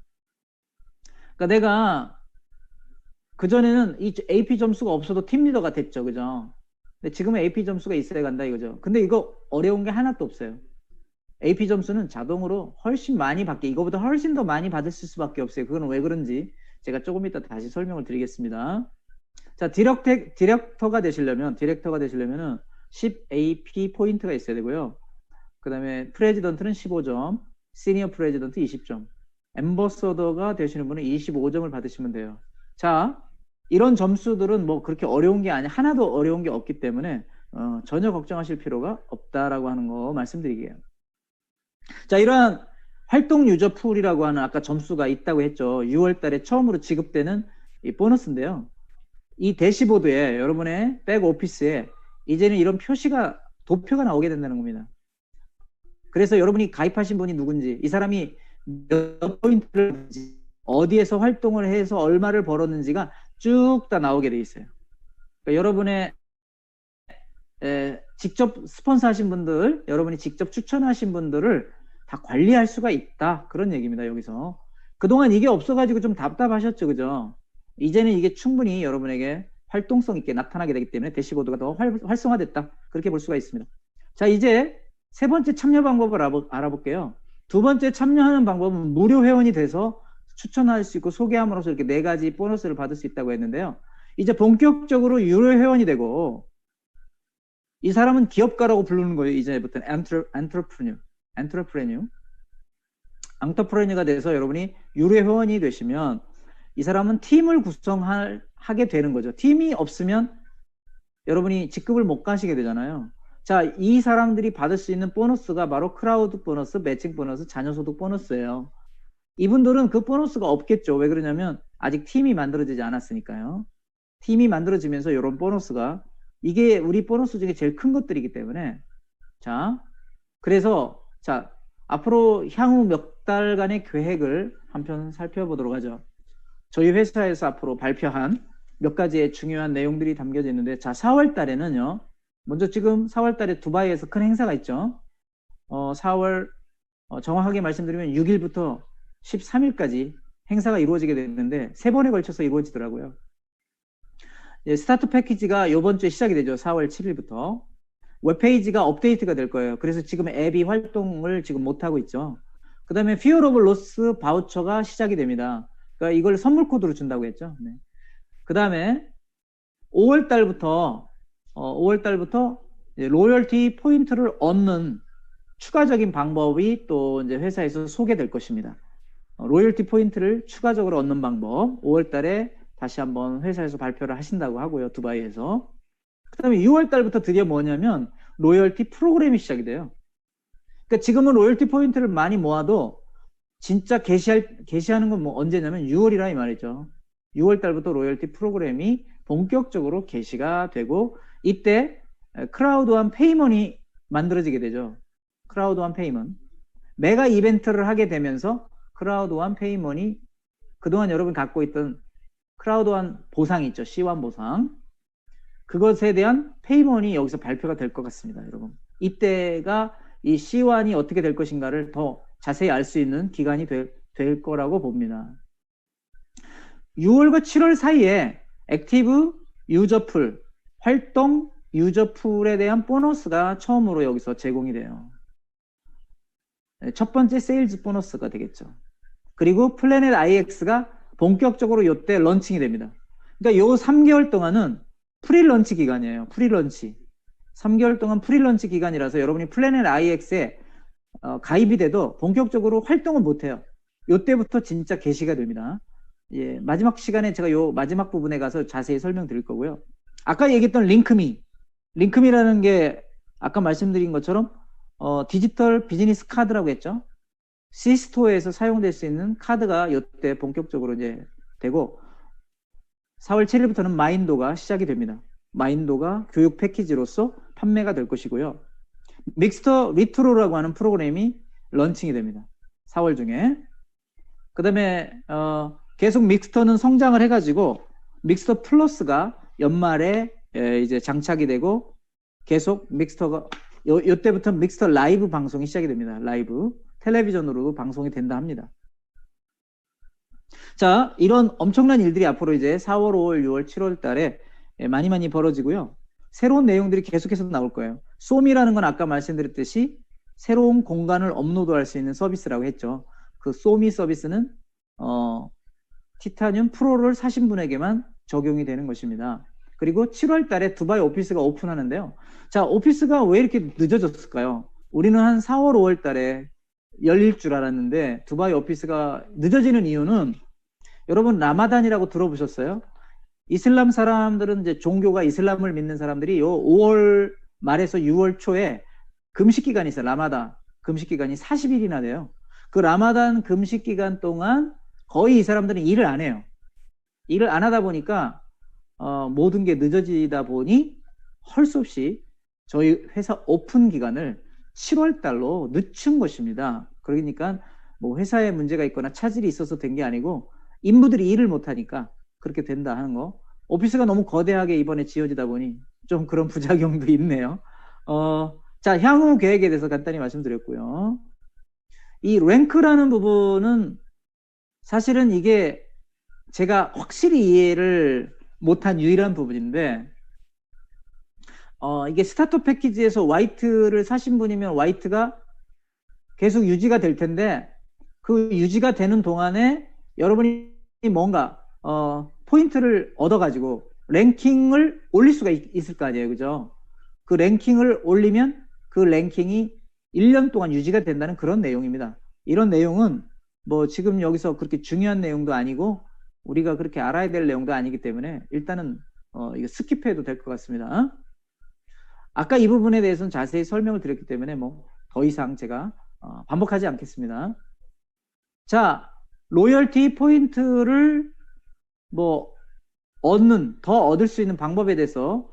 그러니까 내가 그전에는 이 AP 점수가 없어도 팀 리더가 됐죠. 그죠? 근데 지금은 AP 점수가 있어야 간다 이거죠. 근데 이거 어려운 게 하나도 없어요. AP 점수는 자동으로 훨씬 많이 받게, 이거보다 훨씬 더 많이 받을 수밖에 없어요. 그건 왜 그런지 제가 조금 이따 다시 설명을 드리겠습니다. 자, 디렉터가 되시려면 10AP 포인트가 있어야 되고요. 그 다음에 프레지던트는 15점, 시니어 프레지던트 20점, 앰버서더가 되시는 분은 25점을 받으시면 돼요. 자, 이런 점수들은 뭐 그렇게 어려운 게 아니, 하나도 어려운 게 없기 때문에 전혀 걱정하실 필요가 없다라고 하는 거 말씀드리게요. 자, 이러한 활동 유저 풀이라고 하는 아까 점수가 있다고 했죠. 6월 달에 처음으로 지급되는 이 보너스인데요. 이 대시보드에 여러분의 백오피스에 이제는 이런 도표가 나오게 된다는 겁니다. 그래서 여러분이 가입하신 분이 누군지, 이 사람이 몇 포인트를 받는지, 어디에서 활동을 해서 얼마를 벌었는지가 쭉 다 나오게 돼 있어요. 그러니까 여러분의 직접 스폰서 하신 분들, 여러분이 직접 추천하신 분들을 다 관리할 수가 있다. 그런 얘기입니다. 여기서. 그동안 이게 없어가지고 좀 답답하셨죠. 그죠? 이제는 이게 충분히 여러분에게 활동성 있게 나타나게 되기 때문에 대시보드가 더 활성화됐다. 그렇게 볼 수가 있습니다. 자, 이제 세 번째 참여 방법을 알아볼게요. 두 번째 참여하는 방법은 무료 회원이 돼서 추천할 수 있고 소개함으로써 이렇게 4가지 보너스를 받을 수 있다고 했는데요. 이제 본격적으로 유료 회원이 되고 이 사람은 기업가라고 부르는 거예요. 이제부터는 엔터프레뉴가 돼서 여러분이 유료 회원이 되시면 이 사람은 팀을 구성하게 되는 거죠. 팀이 없으면 여러분이 직급을 못 가시게 되잖아요. 자, 이 사람들이 받을 수 있는 보너스가 바로 크라우드 보너스, 매칭 보너스, 자녀소득 보너스예요. 이분들은 그 보너스가 없겠죠. 왜 그러냐면 아직 팀이 만들어지지 않았으니까요. 팀이 만들어지면서 이런 보너스가, 이게 우리 보너스 중에 제일 큰 것들이기 때문에, 자, 그래서 자, 앞으로 향후 몇 달간의 계획을 한편 살펴보도록 하죠. 저희 회사에서 앞으로 발표한 몇 가지의 중요한 내용들이 담겨져 있는데, 자, 4월 달에는요. 먼저 지금 4월 달에 두바이에서 큰 행사가 있죠. 4월 정확하게 말씀드리면 6일부터 13일까지 행사가 이루어지게 됐는데 3번에 걸쳐서 이루어지더라고요. 스타트 패키지가 이번 주에 시작이 되죠. 4월 7일부터. 웹페이지가 업데이트가 될 거예요. 그래서 지금 앱이 활동을 지금 못하고 있죠. 그 다음에 Fear of Loss 바우처가 시작이 됩니다. 그러니까 이걸 선물 코드로 준다고 했죠. 네. 그 다음에 5월 달부터 로열티 포인트를 얻는 추가적인 방법이 또 이제 회사에서 소개될 것입니다. 로열티 포인트를 추가적으로 얻는 방법 5월 달에 다시 한번 회사에서 발표를 하신다고 하고요. 두바이에서. 그 다음에 6월 달부터 드디어 뭐냐면 로열티 프로그램이 시작이 돼요. 그러니까 지금은 로열티 포인트를 많이 모아도 진짜 게시하는 건 뭐 언제냐면 6월이라 이 말이죠. 6월 달부터 로열티 프로그램이 본격적으로 게시가 되고 이때 크라우드한 페이먼이 만들어지게 되죠. 크라우드한 페이먼. 메가 이벤트를 하게 되면서 크라우드한 페이먼이 그동안 여러분 갖고 있던 크라우드한 보상 있죠. C1 보상. 그것에 대한 페이먼이 여기서 발표가 될 것 같습니다. 여러분. 이때가 이 C1이 어떻게 될 것인가를 더 자세히 알 수 있는 기간이 될 거라고 봅니다. 6월과 7월 사이에 액티브 유저풀, 활동 유저풀에 대한 보너스가 처음으로 여기서 제공이 돼요. 첫 번째 세일즈 보너스가 되겠죠. 그리고 플래닛 IX가 본격적으로 이때 런칭이 됩니다. 그러니까 요 3개월 동안은 프리런치 기간이에요. 프리런치. 3개월 동안 프리런치 기간이라서 여러분이 플래닛 IX에 가입이 돼도 본격적으로 활동은 못해요. 요때부터 진짜 게시가 됩니다. 예, 마지막 시간에 제가 요 마지막 부분에 가서 자세히 설명드릴 거고요. 아까 얘기했던 링크미라는 게 아까 말씀드린 것처럼 디지털 비즈니스 카드라고 했죠. C스토어에서 사용될 수 있는 카드가 이때 본격적으로 이제 되고 4월 7일부터는 마인도가 시작이 됩니다. 마인도가 교육 패키지로서 판매가 될 것이고요. 믹스터 리트로라고 하는 프로그램이 런칭이 됩니다. 4월 중에. 그 다음에 계속 믹스터는 성장을 해가지고 믹스터 플러스가 연말에 이제 장착이 되고 계속 믹스터가 요때부터 믹스터 라이브 방송이 시작이 됩니다. 라이브 텔레비전으로도 방송이 된다 합니다. 자, 이런 엄청난 일들이 앞으로 이제 4월, 5월, 6월, 7월 달에 많이 벌어지고요. 새로운 내용들이 계속해서 나올 거예요. 솜이라는 건 아까 말씀드렸듯이 새로운 공간을 업로드할 수 있는 서비스라고 했죠. 그 솜이 서비스는 티타늄 프로를 사신 분에게만 적용이 되는 것입니다. 그리고 7월 달에 두바이 오피스가 오픈하는데요. 자, 오피스가 왜 이렇게 늦어졌을까요? 우리는 한 4월, 5월 달에 열릴 줄 알았는데 두바이 오피스가 늦어지는 이유는 여러분 라마단이라고 들어보셨어요? 이슬람 사람들은 이제 종교가 이슬람을 믿는 사람들이 요 5월 말에서 6월 초에 금식 기간이 있어요. 라마단 금식 기간이 40일이나 돼요. 그 라마단 금식 기간 동안 거의 이 사람들은 일을 안 해요. 일을 안 하다 보니까 모든 게 늦어지다 보니 할 수 없이 저희 회사 오픈 기간을 7월 달로 늦춘 것입니다. 그러니까 뭐 회사에 문제가 있거나 차질이 있어서 된 게 아니고 인부들이 일을 못하니까 그렇게 된다 하는 거. 오피스가 너무 거대하게 이번에 지어지다 보니 좀 그런 부작용도 있네요. 자, 향후 계획에 대해서 간단히 말씀드렸고요. 이 랭크라는 부분은 사실은 이게 제가 확실히 이해를 못한 유일한 부분인데 이게 스타터 패키지에서 화이트를 사신 분이면 화이트가 계속 유지가 될 텐데 그 유지가 되는 동안에 여러분이 뭔가 포인트를 얻어가지고 랭킹을 올릴 수가 있을 거 아니에요. 그죠? 그 랭킹을 올리면 그 랭킹이 1년 동안 유지가 된다는 그런 내용입니다. 이런 내용은 뭐 지금 여기서 그렇게 중요한 내용도 아니고 우리가 그렇게 알아야 될 내용도 아니기 때문에 일단은 이거 스킵해도 될 것 같습니다. 아까 이 부분에 대해서는 자세히 설명을 드렸기 때문에 뭐 더 이상 제가 반복하지 않겠습니다. 자, 로열티 포인트를 뭐 더 얻을 수 있는 방법에 대해서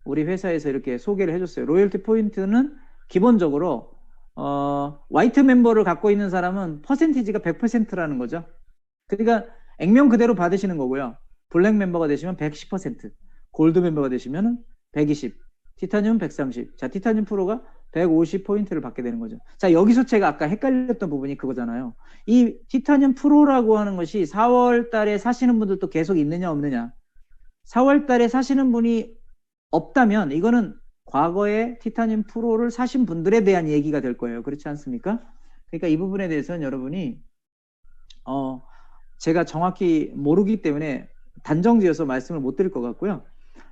우리 회사에서 이렇게 소개를 해줬어요. 로열티 포인트는 기본적으로 화이트 멤버를 갖고 있는 사람은 퍼센티지가 100%라는 거죠. 그러니까 액면 그대로 받으시는 거고요. 블랙 멤버가 되시면 110%, 골드 멤버가 되시면 120, 티타늄 130. 자, 티타늄 프로가 150포인트를 받게 되는 거죠. 자, 여기서 제가 아까 헷갈렸던 부분이 그거잖아요. 이 티타늄 프로라고 하는 것이 4월 달에 사시는 분들도 계속 있느냐 없느냐. 4월 달에 사시는 분이 없다면 이거는 과거에 티타늄 프로를 사신 분들에 대한 얘기가 될 거예요. 그렇지 않습니까? 그러니까 이 부분에 대해서는 여러분이 제가 정확히 모르기 때문에 단정지어서 말씀을 못 드릴 것 같고요.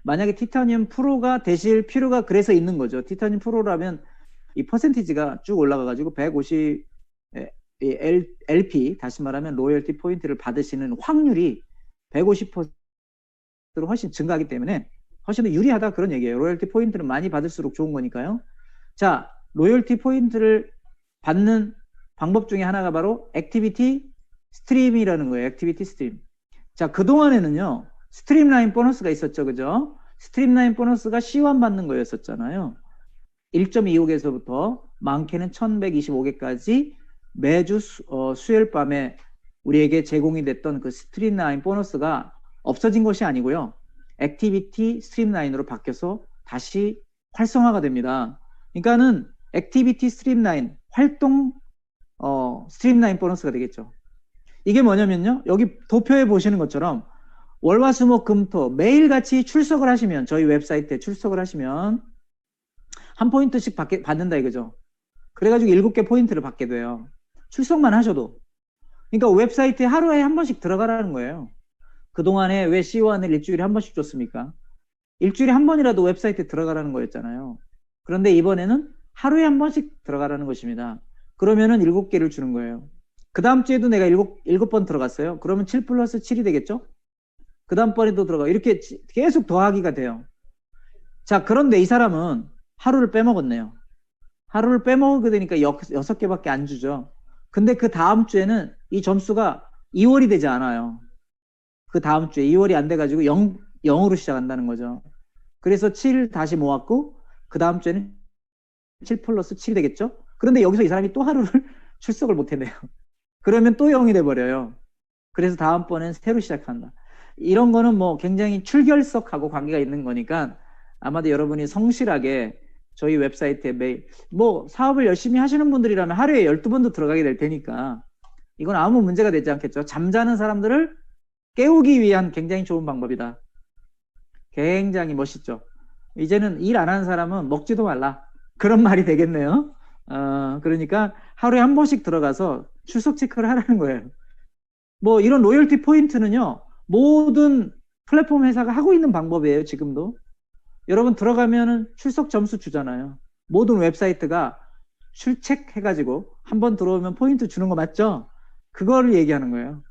만약에 티타늄 프로가 되실 필요가 그래서 있는 거죠. 티타늄 프로라면 이 퍼센티지가 쭉 올라가가지고 150 LP, 다시 말하면 로열티 포인트를 받으시는 확률이 150%로 훨씬 증가하기 때문에 훨씬 더 유리하다, 그런 얘기예요. 로열티 포인트를 많이 받을수록 좋은 거니까요. 자, 로열티 포인트를 받는 방법 중에 하나가 바로 액티비티 스트림이라는 거예요. 액티비티 스트림. 자, 그동안에는요, 스트림라인 보너스가 있었죠. 그죠? 스트림라인 보너스가 C1 받는 거였었잖아요. 1.25개에서부터 많게는 1125개까지 매주 수요일 밤에 우리에게 제공이 됐던 그 스트림라인 보너스가 없어진 것이 아니고요. 액티비티 스트림라인으로 바뀌어서 다시 활성화가 됩니다. 그러니까는 액티비티 스트림라인, 활동 스트림라인 보너스가 되겠죠. 이게 뭐냐면요. 여기 도표에 보시는 것처럼 월화수목금토 매일같이 출석을 하시면, 저희 웹사이트에 출석을 하시면 한 포인트씩 받는다 이거죠. 그래가지고 7개 포인트를 받게 돼요. 출석만 하셔도. 그러니까 웹사이트에 하루에 한 번씩 들어가라는 거예요. 그동안에 왜 C1을 일주일에 한 번씩 줬습니까? 일주일에 한 번이라도 웹사이트에 들어가라는 거였잖아요. 그런데 이번에는 하루에 한 번씩 들어가라는 것입니다. 그러면은 7개를 주는 거예요. 그 다음 주에도 내가 7번 들어갔어요. 그러면 7 플러스 7이 되겠죠? 그 다음 번에도 들어가. 이렇게 계속 더하기가 돼요. 자, 그런데 이 사람은 하루를 빼먹었네요. 하루를 빼먹게 되니까 6개밖에 안 주죠. 근데 그 다음 주에는 이 점수가 2월이 되지 않아요. 그 다음 주에 2월이 안 돼가지고 0으로 시작한다는 거죠. 그래서 7 다시 모았고, 그 다음 주에는 7 플러스 7이 되겠죠? 그런데 여기서 이 사람이 또 하루를 출석을 못 했네요. 그러면 또 0이 돼버려요. 그래서 다음번엔 새로 시작한다. 이런 거는 뭐 굉장히 출결석하고 관계가 있는 거니까 아마도 여러분이 성실하게 저희 웹사이트에 매일, 뭐 사업을 열심히 하시는 분들이라면 하루에 12번도 들어가게 될 테니까 이건 아무 문제가 되지 않겠죠. 잠자는 사람들을 깨우기 위한 굉장히 좋은 방법이다. 굉장히 멋있죠. 이제는 일 안 하는 사람은 먹지도 말라, 그런 말이 되겠네요. 그러니까 하루에 한 번씩 들어가서 출석 체크를 하라는 거예요. 뭐 이런 로열티 포인트는요, 모든 플랫폼 회사가 하고 있는 방법이에요. 지금도 여러분 들어가면은 출석 점수 주잖아요. 모든 웹사이트가 출첵해가지고 한번 들어오면 포인트 주는 거 맞죠? 그거를 얘기하는 거예요.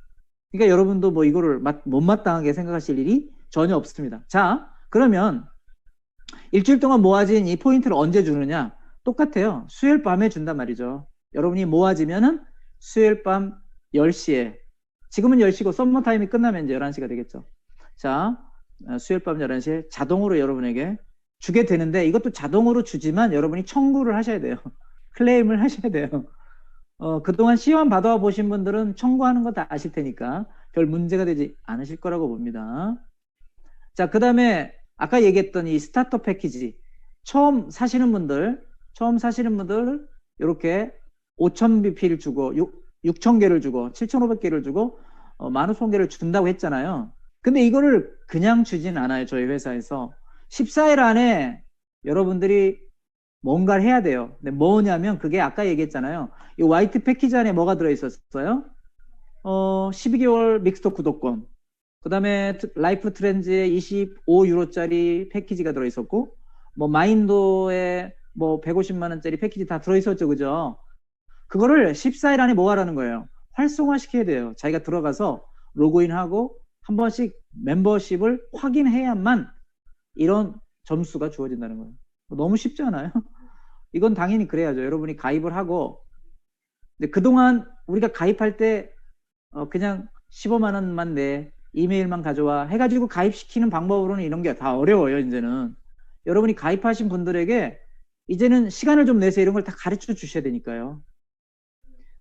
그러니까 여러분도 뭐 이거를 못마땅하게 생각하실 일이 전혀 없습니다. 자, 그러면 일주일 동안 모아진 이 포인트를 언제 주느냐? 똑같아요. 수요일 밤에 준단 말이죠. 여러분이 모아지면은 수요일 밤 10시에, 지금은 10시고 썸머타임이 끝나면 이제 11시가 되겠죠. 자, 수요일 밤 11시에 자동으로 여러분에게 주게 되는데, 이것도 자동으로 주지만 여러분이 청구를 하셔야 돼요. 클레임을 하셔야 돼요. 그동안 C1 받아와 보신 분들은 청구하는 거 다 아실 테니까 별 문제가 되지 않으실 거라고 봅니다. 자, 그 다음에 아까 얘기했던 이 스타터 패키지, 처음 사시는 분들 이렇게 5,000BP를 주고 6,000개를 주고 7,500개를 주고 15,000개를 준다고 했잖아요. 근데 이거를 그냥 주진 않아요. 저희 회사에서 14일 안에 여러분들이 뭔가를 해야 돼요. 근데 뭐냐면 그게 아까 얘기했잖아요. 이 화이트 패키지 안에 뭐가 들어있었어요? 12개월 믹스토 구독권, 그 다음에 라이프 트렌즈에 25유로짜리 패키지가 들어있었고, 뭐 마인도에 뭐 150만 원짜리 패키지 다 들어있었죠. 그죠? 그거를 14일 안에 뭐 하라는 거예요? 활성화 시켜야 돼요. 자기가 들어가서 로그인하고 한 번씩 멤버십을 확인해야만 이런 점수가 주어진다는 거예요. 너무 쉽지 않아요? 이건 당연히 그래야죠. 여러분이 가입을 하고, 근데 그동안 우리가 가입할 때 그냥 15만 원만 내, 이메일만 가져와 해가지고 가입시키는 방법으로는 이런 게 다 어려워요. 이제는 여러분이 가입하신 분들에게 이제는 시간을 좀 내서 이런 걸 다 가르쳐 주셔야 되니까요.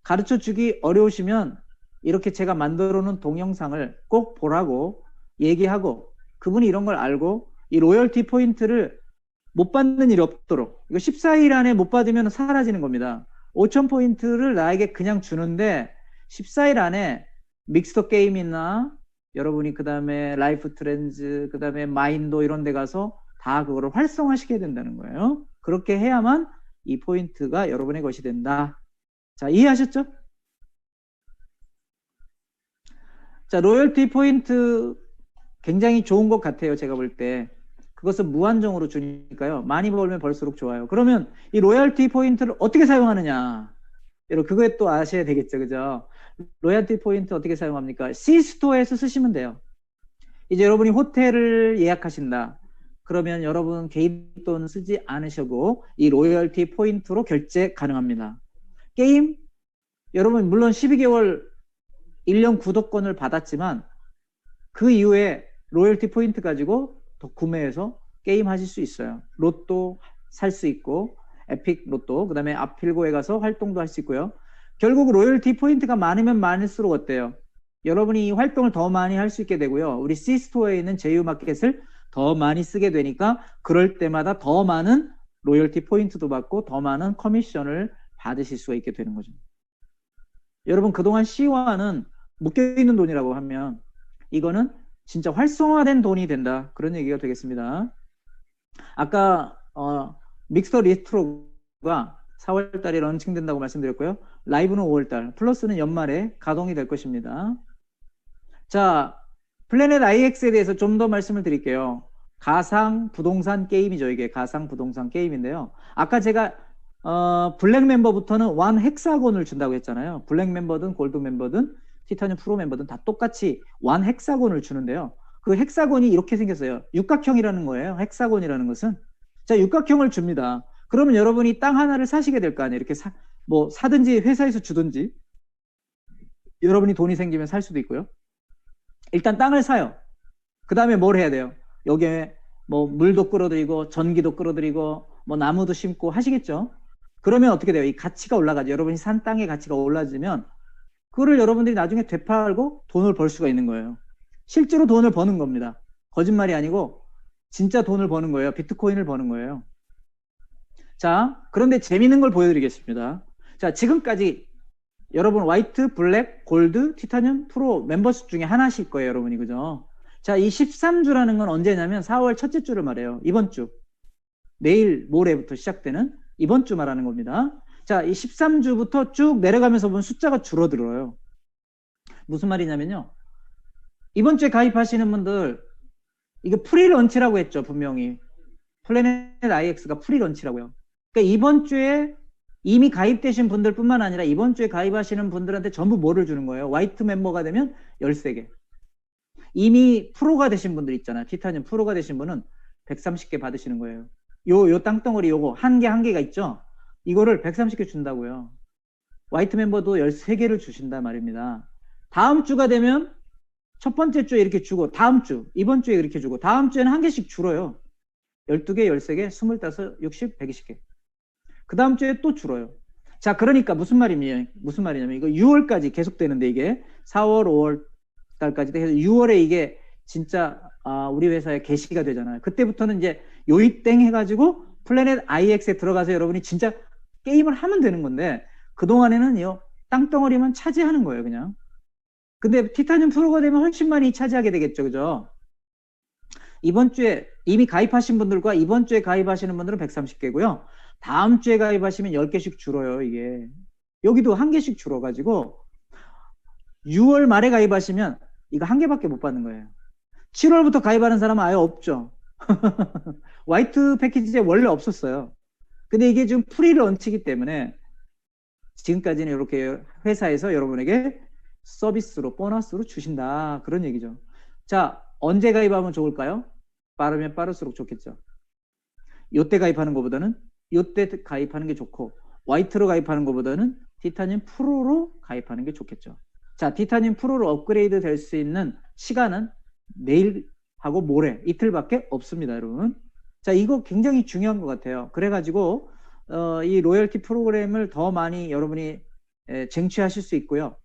가르쳐 주기 어려우시면 이렇게 제가 만들어 놓은 동영상을 꼭 보라고 얘기하고, 그분이 이런 걸 알고 이 로열티 포인트를 못 받는 일이 없도록, 이거 14일 안에 못 받으면 사라지는 겁니다. 5,000포인트를 나에게 그냥 주는데 14일 안에 믹스더 게임이나 여러분이 그 다음에 라이프 트렌즈, 그 다음에 마인도 이런 데 가서 다 그거를 활성화시켜야 된다는 거예요. 그렇게 해야만 이 포인트가 여러분의 것이 된다. 자, 이해하셨죠? 자, 로열티 포인트 굉장히 좋은 것 같아요. 제가 볼 때. 그것은 무한정으로 주니까요. 많이 벌면 벌수록 좋아요. 그러면 이 로열티 포인트를 어떻게 사용하느냐? 여러분, 그거에 또 아셔야 되겠죠. 그죠? 로열티 포인트 어떻게 사용합니까? C스토어에서 쓰시면 돼요. 이제 여러분이 호텔을 예약하신다. 그러면 여러분 개인 돈 쓰지 않으셔도 이 로열티 포인트로 결제 가능합니다. 게임, 여러분 물론 12개월 1년 구독권을 받았지만 그 이후에 로열티 포인트 가지고 더 구매해서 게임 하실 수 있어요. 로또 살 수 있고 에픽 로또, 그 다음에 아필고에 가서 활동도 할 수 있고요. 결국 로열티 포인트가 많으면 많을수록 어때요? 여러분이 이 활동을 더 많이 할 수 있게 되고요. 우리 C스토어에 있는 제휴마켓을 더 많이 쓰게 되니까 그럴 때마다 더 많은 로열티 포인트도 받고 더 많은 커미션을 받으실 수가 있게 되는 거죠. 여러분 그동안 C화는 묶여있는 돈이라고 하면 이거는 진짜 활성화된 돈이 된다. 그런 얘기가 되겠습니다. 아까 믹스터 리스트로가 4월달에 런칭된다고 말씀드렸고요. 라이브는 5월달, 플러스는 연말에 가동이 될 것입니다. 자, 플래닛 IX에 대해서 좀 더 말씀을 드릴게요. 가상 부동산 게임이죠. 이게 가상 부동산 게임인데요. 아까 제가 블랙 멤버부터는 완 헥사곤을 준다고 했잖아요. 블랙 멤버든 골드 멤버든 티타늄 프로 멤버든 다 똑같이 완 헥사곤을 주는데요. 그 헥사곤이 이렇게 생겼어요. 육각형이라는 거예요. 헥사곤이라는 것은. 자, 육각형을 줍니다. 그러면 여러분이 땅 하나를 사시게 될 거 아니에요. 이렇게 사든지 회사에서 주든지 여러분이 돈이 생기면 살 수도 있고요. 일단 땅을 사요. 그 다음에 뭘 해야 돼요? 여기에 뭐 물도 끌어들이고 전기도 끌어들이고 뭐 나무도 심고 하시겠죠? 그러면 어떻게 돼요? 이 가치가 올라가죠. 여러분이 산 땅의 가치가 올라지면 그거를 여러분들이 나중에 되팔고 돈을 벌 수가 있는 거예요. 실제로 돈을 버는 겁니다. 거짓말이 아니고 진짜 돈을 버는 거예요. 비트코인을 버는 거예요. 자, 그런데 재밌는 걸 보여드리겠습니다. 자, 지금까지 여러분 화이트, 블랙, 골드, 티타늄, 프로 멤버십 중에 하나실 거예요. 여러분이. 그죠? 자, 이 13주라는 건 언제냐면 4월 첫째 주를 말해요. 이번 주. 내일 모레부터 시작되는 이번 주 말하는 겁니다. 자, 이 13주부터 쭉 내려가면서 보면 숫자가 줄어들어요. 무슨 말이냐면요. 이번 주에 가입하시는 분들 이게 프리런치라고 했죠. 분명히. 플래닛 IX가 프리런치라고요. 그러니까 이번 주에 이미 가입되신 분들 뿐만 아니라 이번 주에 가입하시는 분들한테 전부 뭐를 주는 거예요? 화이트 멤버가 되면 13개. 이미 프로가 되신 분들 있잖아요. 티타늄 프로가 되신 분은 130개 받으시는 거예요. 요 땅덩어리 요거 한 개가 있죠? 이거를 130개 준다고요. 화이트 멤버도 13개를 주신단 말입니다. 다음 주가 되면 첫 번째 주에 이렇게 주고 다음 주, 이번 주에 이렇게 주고 다음 주에는 한 개씩 줄어요. 12개, 13개, 25, 60, 120개. 그 다음 주에 또 줄어요. 자, 그러니까 무슨 말이냐면 이거 6월까지 계속되는데 이게 4월, 5월 달까지 해서 6월에 이게 진짜 우리 회사에 게시가 되잖아요. 그때부터는 이제 요이땡 해가지고 플래닛 IX에 들어가서 여러분이 진짜 게임을 하면 되는 건데 그동안에는 땅덩어리만 차지하는 거예요, 그냥. 근데 티타늄 프로가 되면 훨씬 많이 차지하게 되겠죠, 그죠? 이번 주에 이미 가입하신 분들과 이번 주에 가입하시는 분들은 130개고요. 다음 주에 가입하시면 10개씩 줄어요, 이게. 여기도 한 개씩 줄어가지고 6월 말에 가입하시면 이거 한 개밖에 못 받는 거예요. 7월부터 가입하는 사람은 아예 없죠. 화이트 패키지에 원래 없었어요. 근데 이게 지금 프리런치기 때문에 지금까지는 이렇게 회사에서 여러분에게 서비스로 보너스로 주신다. 그런 얘기죠. 자, 언제 가입하면 좋을까요? 빠르면 빠를수록 좋겠죠. 요때 가입하는 것보다는 요때 가입하는 게 좋고 화이트로 가입하는 것보다는 티타늄 프로로 가입하는 게 좋겠죠. 자, 티타늄 프로로 업그레이드 될 수 있는 시간은 내일하고 모레 이틀밖에 없습니다, 여러분. 자, 이거 굉장히 중요한 것 같아요. 그래가지고 이 로열티 프로그램을 더 많이 여러분이 쟁취하실 수 있고요.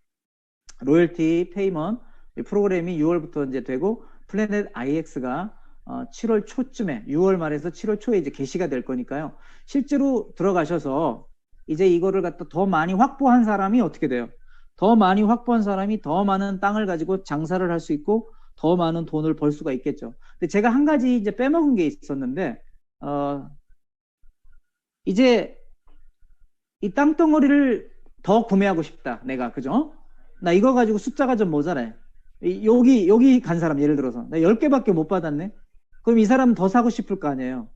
로열티 페이먼 프로그램이 6월부터 이제 되고 플래닛 IX가 7월 초쯤에 6월 말에서 7월 초에 이제 개시가 될 거니까요. 실제로 들어가셔서 이제 이거를 갖다 더 많이 확보한 사람이 어떻게 돼요? 더 많이 확보한 사람이 더 많은 땅을 가지고 장사를 할 수 있고 더 많은 돈을 벌 수가 있겠죠. 근데 제가 한 가지 이제 빼먹은 게 있었는데, 이제 이 땅덩어리를 더 구매하고 싶다. 내가, 그죠? 나 이거 가지고 숫자가 좀 모자라요. 여기 간 사람, 예를 들어서. 나 10개밖에 못 받았네? 그럼 이 사람은 더 사고 싶을 거 아니에요.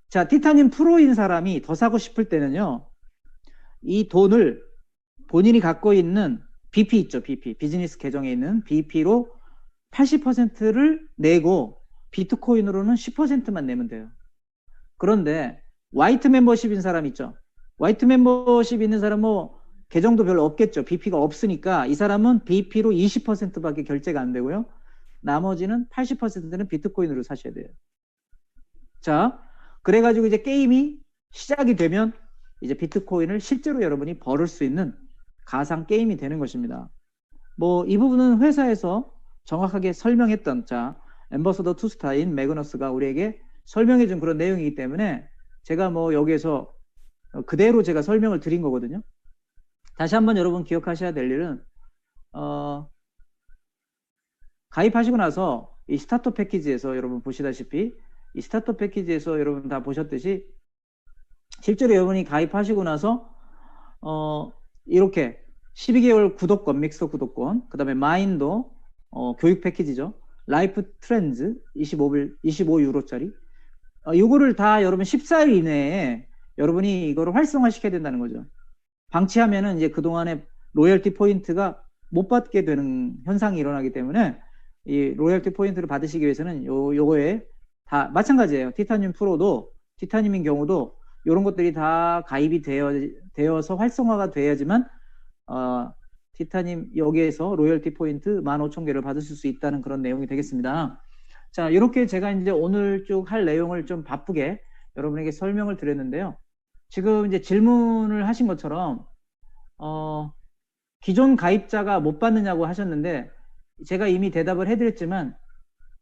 자, 티타늄 프로인 사람이 더 사고 싶을 때는요, 이 돈을 본인이 갖고 있는 BP 있죠, BP. 비즈니스 계정에 있는 BP로 80%를 내고 비트코인으로는 10%만 내면 돼요. 그런데 화이트 멤버십인 사람 있죠. 화이트 멤버십 있는 사람은 뭐 계정도 별로 없겠죠. BP가 없으니까 이 사람은 BP로 20%밖에 결제가 안 되고요. 나머지는 80%는 비트코인으로 사셔야 돼요. 자, 그래가지고 이제 게임이 시작이 되면 이제 비트코인을 실제로 여러분이 벌을 수 있는 가상 게임이 되는 것입니다. 뭐 이 부분은 회사에서 정확하게 설명했던, 자, 엠버서더 투스타인 매그너스가 우리에게 설명해준 그런 내용이기 때문에 제가 뭐 여기에서 그대로 제가 설명을 드린 거거든요. 다시 한번 여러분 기억하셔야 될 일은, 가입하시고 나서 이 스타터 패키지에서 여러분 보시다시피 이 스타터 패키지에서 여러분 다 보셨듯이 실제로 여러분이 가입하시고 나서 이렇게 12개월 구독권, 믹서 구독권, 그 다음에 마인도 교육 패키지죠. 라이프 트렌즈 25유로짜리. 이거를 다 여러분 14일 이내에 여러분이 이거를 활성화 시켜야 된다는 거죠. 방치하면은 이제 그동안에 로열티 포인트가 못 받게 되는 현상이 일어나기 때문에 이 로열티 포인트를 받으시기 위해서는 요거에 다 마찬가지예요. 티타늄 프로도, 티타늄인 경우도 이런 것들이 다 가입이 되어서 활성화가 돼야지만 티타늄 여기에서 로열티 포인트 15,000개를 받으실 수 있다는 그런 내용이 되겠습니다. 자, 이렇게 제가 이제 오늘 쭉 할 내용을 좀 바쁘게 여러분에게 설명을 드렸는데요. 지금 이제 질문을 하신 것처럼 기존 가입자가 못 받느냐고 하셨는데 제가 이미 대답을 해드렸지만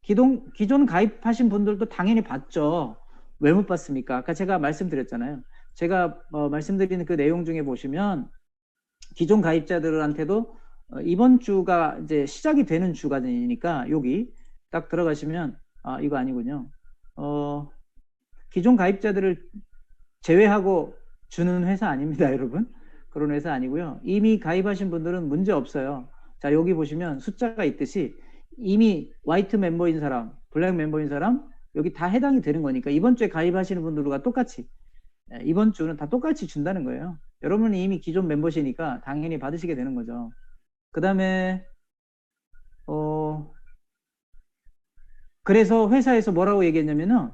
기존 가입하신 분들도 당연히 받죠. 왜 못 받습니까? 아까 제가 말씀드렸잖아요. 제가 말씀드리는 그 내용 중에 보시면 기존 가입자들한테도 이번 주가 이제 시작이 되는 주간이니까 여기 딱 들어가시면 이거 아니군요. 기존 가입자들을 제외하고 주는 회사 아닙니다, 여러분. 그런 회사 아니고요. 이미 가입하신 분들은 문제 없어요. 자, 여기 보시면 숫자가 있듯이 이미 화이트 멤버인 사람, 블랙 멤버인 사람 여기 다 해당이 되는 거니까 이번 주에 가입하시는 분들과 똑같이 이번 주는 다 똑같이 준다는 거예요. 여러분이 이미 기존 멤버시니까 당연히 받으시게 되는 거죠. 그 다음에 그래서 회사에서 뭐라고 얘기했냐면은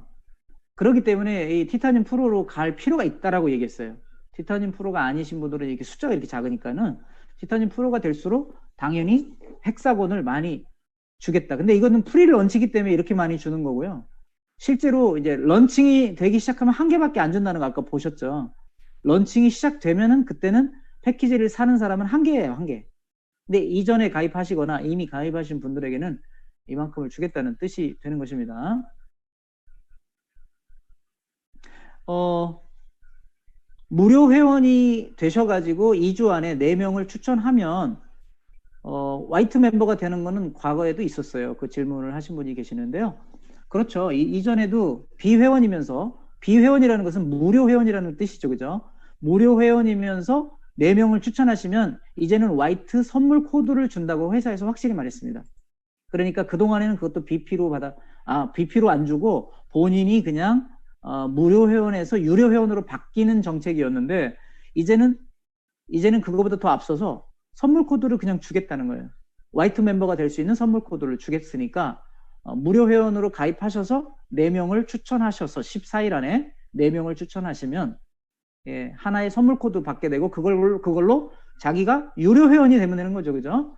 그렇기 때문에 이 티타늄 프로로 갈 필요가 있다라고 얘기했어요. 티타늄 프로가 아니신 분들은 이렇게 숫자가 이렇게 작으니까는 티타늄 프로가 될수록 당연히 헥사곤을 많이 주겠다. 근데 이거는 프리 런치이기 때문에 이렇게 많이 주는 거고요. 실제로 이제 런칭이 되기 시작하면 한 개밖에 안 준다는 거 아까 보셨죠. 런칭이 시작되면은 그때는 패키지를 사는 사람은 한 개예요, 한 개. 근데 이전에 가입하시거나 이미 가입하신 분들에게는 이만큼을 주겠다는 뜻이 되는 것입니다. 무료 회원이 되셔가지고 2주 안에 4명을 추천하면 화이트 멤버가 되는 거는 과거에도 있었어요. 그 질문을 하신 분이 계시는데요. 그렇죠. 이전에도 비회원이면서, 비회원이라는 것은 무료 회원이라는 뜻이죠. 그죠? 무료 회원이면서 4명을 추천하시면 이제는 화이트 선물 코드를 준다고 회사에서 확실히 말했습니다. 그러니까 그동안에는 그것도 BP로 안 주고 본인이 그냥 무료 회원에서 유료 회원으로 바뀌는 정책이었는데 이제는 그거보다 더 앞서서 선물 코드를 그냥 주겠다는 거예요. 화이트 멤버가 될 수 있는 선물 코드를 주겠으니까 무료 회원으로 가입하셔서 4명을 추천하셔서 14일 안에 4명을 추천하시면 하나의 선물 코드 받게 되고 그걸로 자기가 유료 회원이 되면 되는 거죠. 그죠?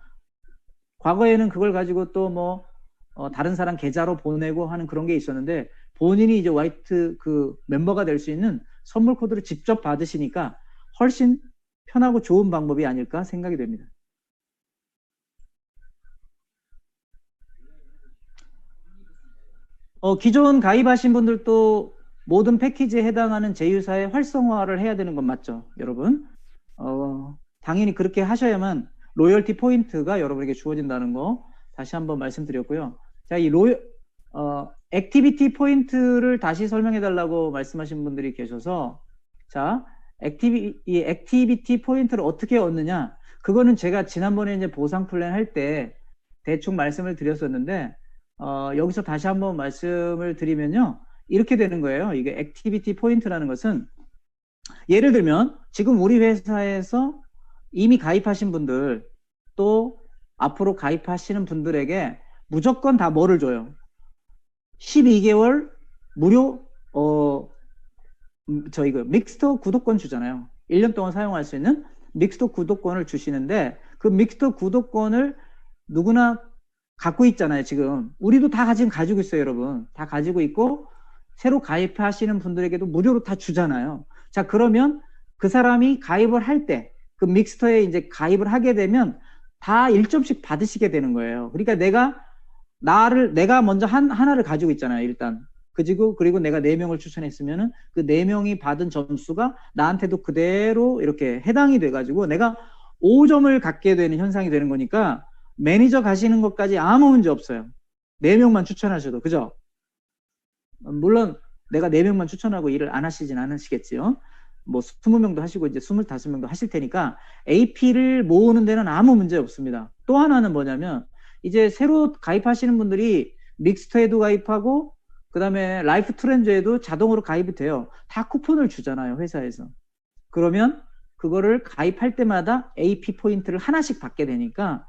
과거에는 그걸 가지고 또 뭐 다른 사람 계좌로 보내고 하는 그런 게 있었는데 본인이 이제 화이트 그 멤버가 될 수 있는 선물 코드를 직접 받으시니까 훨씬 편하고 좋은 방법이 아닐까 생각이 됩니다. 기존 가입하신 분들도 모든 패키지에 해당하는 제휴사의 활성화를 해야 되는 건 맞죠, 여러분? 당연히 그렇게 하셔야만 로열티 포인트가 여러분에게 주어진다는 거 다시 한번 말씀드렸고요. 자, 이 액티비티 포인트를 다시 설명해 달라고 말씀하신 분들이 계셔서, 자, 이 액티비티 포인트를 어떻게 얻느냐? 그거는 제가 지난번에 이제 보상 플랜 할 때 대충 말씀을 드렸었는데, 여기서 다시 한번 말씀을 드리면요. 이렇게 되는 거예요. 이게 액티비티 포인트라는 것은, 예를 들면 지금 우리 회사에서 이미 가입하신 분들, 또 앞으로 가입하시는 분들에게 무조건 다 뭐를 줘요? 12개월 무료 저희 그 믹스터 구독권 주잖아요. 1년 동안 사용할 수 있는 믹스터 구독권을 주시는데, 그 믹스터 구독권을 누구나 갖고 있잖아요. 지금 우리도 다 지금 가지고 있어요. 여러분 다 가지고 있고, 새로 가입하시는 분들에게도 무료로 다 주잖아요. 자, 그러면 그 사람이 가입을 할 때, 그 믹스터에 이제 가입을 하게 되면 다 1점씩 받으시게 되는 거예요. 그러니까 내가 먼저 하나를 가지고 있잖아요. 일단 그리고 내가 4명을 추천했으면은 그 4명이 받은 점수가 나한테도 그대로 이렇게 해당이 돼가지고 내가 5점을 갖게 되는 현상이 되는 거니까, 매니저 가시는 것까지 아무 문제 없어요. 4명만 추천하셔도. 그죠? 물론 내가 4명만 추천하고 일을 안 하시진 않으시겠지요. 뭐 20명도 하시고 이제 25명도 하실 테니까 AP를 모으는 데는 아무 문제 없습니다. 또 하나는 뭐냐면, 이제 새로 가입하시는 분들이 믹스터에도 가입하고 그 다음에 라이프 트렌즈에도 자동으로 가입이 돼요. 다 쿠폰을 주잖아요, 회사에서. 그러면 그거를 가입할 때마다 AP 포인트를 하나씩 받게 되니까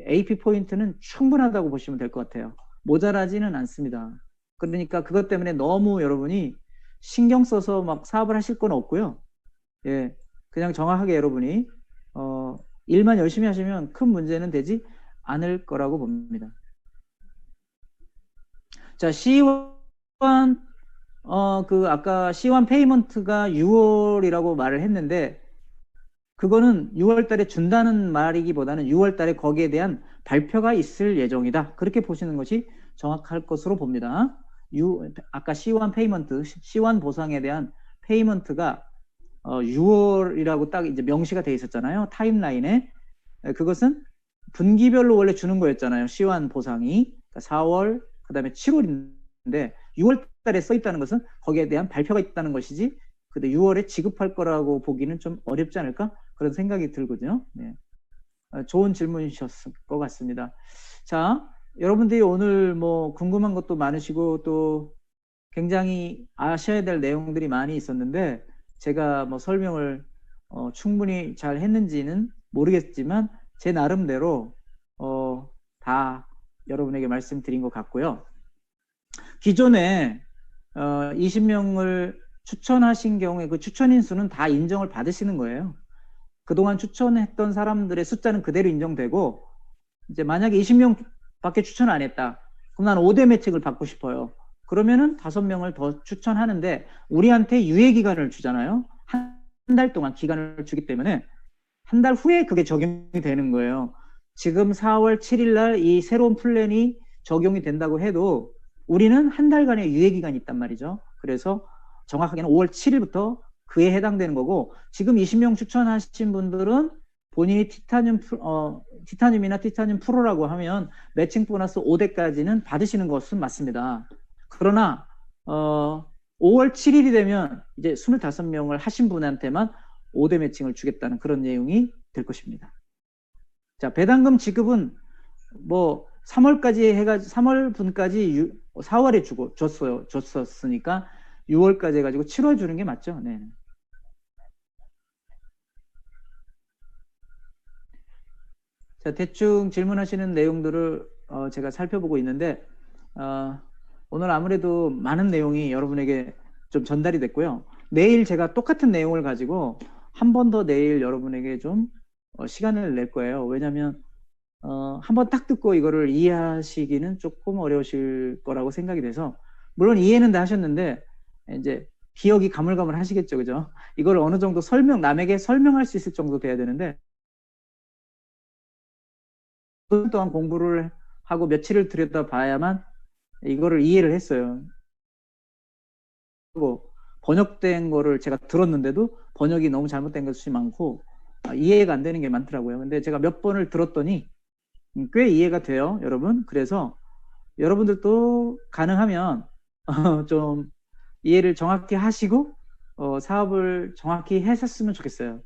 AP 포인트는 충분하다고 보시면 될 것 같아요. 모자라지는 않습니다. 그러니까 그것 때문에 너무 여러분이 신경 써서 막 사업을 하실 건 없고요. 예, 그냥 정확하게 여러분이 일만 열심히 하시면 큰 문제는 되지 않을 거라고 봅니다. 자, C1 아까 C1 페이먼트가 6월이라고 말을 했는데, 그거는 6월 달에 준다는 말이기보다는 6월 달에 거기에 대한 발표가 있을 예정이다. 그렇게 보시는 것이 정확할 것으로 봅니다. 아까 C1 페이먼트, C1 보상에 대한 페이먼트가 6월이라고 딱 이제 명시가 돼 있었잖아요. 타임라인에. 그것은 분기별로 원래 주는 거였잖아요. C1 보상이. 그러니까 4월, 그 다음에 7월인데 6월 달에 써 있다는 것은 거기에 대한 발표가 있다는 것이지, 근데 6월에 지급할 거라고 보기는 좀 어렵지 않을까? 그런 생각이 들거든요. 네. 좋은 질문이셨을 것 같습니다. 자, 여러분들이 오늘 뭐 궁금한 것도 많으시고 또 굉장히 아셔야 될 내용들이 많이 있었는데, 제가 뭐 설명을 충분히 잘 했는지는 모르겠지만 제 나름대로 다 여러분에게 말씀드린 것 같고요. 기존에 20명을 추천하신 경우에 그 추천인 수는 다 인정을 받으시는 거예요. 그동안 추천했던 사람들의 숫자는 그대로 인정되고, 이제 만약에 20명밖에 추천 안 했다. 그럼 난 5대 매칭을 받고 싶어요. 그러면은 5명을 더 추천하는데, 우리한테 유예 기간을 주잖아요. 한 달 동안 기간을 주기 때문에 한 달 후에 그게 적용이 되는 거예요. 지금 4월 7일 날 이 새로운 플랜이 적용이 된다고 해도 우리는 한 달간의 유예 기간이 있단 말이죠. 그래서 정확하게는 5월 7일부터 그에 해당되는 거고, 지금 20명 추천하신 분들은 본인이 티타늄이나 티타늄 프로라고 하면 매칭 보너스 5대까지는 받으시는 것은 맞습니다. 그러나 5월 7일이 되면 이제 25명을 하신 분한테만 5대 매칭을 주겠다는 그런 내용이 될 것입니다. 자, 배당금 지급은 뭐 3월까지 해가지고 3월 분까지 4월에 줬었으니까 6월까지 해가지고 7월 주는 게 맞죠? 네. 자, 대충 질문하시는 내용들을 제가 살펴보고 있는데, 오늘 아무래도 많은 내용이 여러분에게 좀 전달이 됐고요. 내일 제가 똑같은 내용을 가지고 한 번 더 내일 여러분에게 좀 시간을 낼 거예요. 왜냐하면 한 번 딱 듣고 이거를 이해하시기는 조금 어려우실 거라고 생각이 돼서, 물론 이해는 다 하셨는데 이제 기억이 가물가물 하시겠죠, 그죠? 이걸 어느 정도 남에게 설명할 수 있을 정도 돼야 되는데, 그 동안 공부를 하고 며칠을 들여다봐야만 이거를 이해를 했어요. 그리고 번역된 거를 제가 들었는데도 번역이 너무 잘못된 것이 많고 이해가 안 되는 게 많더라고요. 근데 제가 몇 번을 들었더니 꽤 이해가 돼요, 여러분. 그래서 여러분들도 가능하면 좀 이해를 정확히 하시고 사업을 정확히 하셨으면 좋겠어요.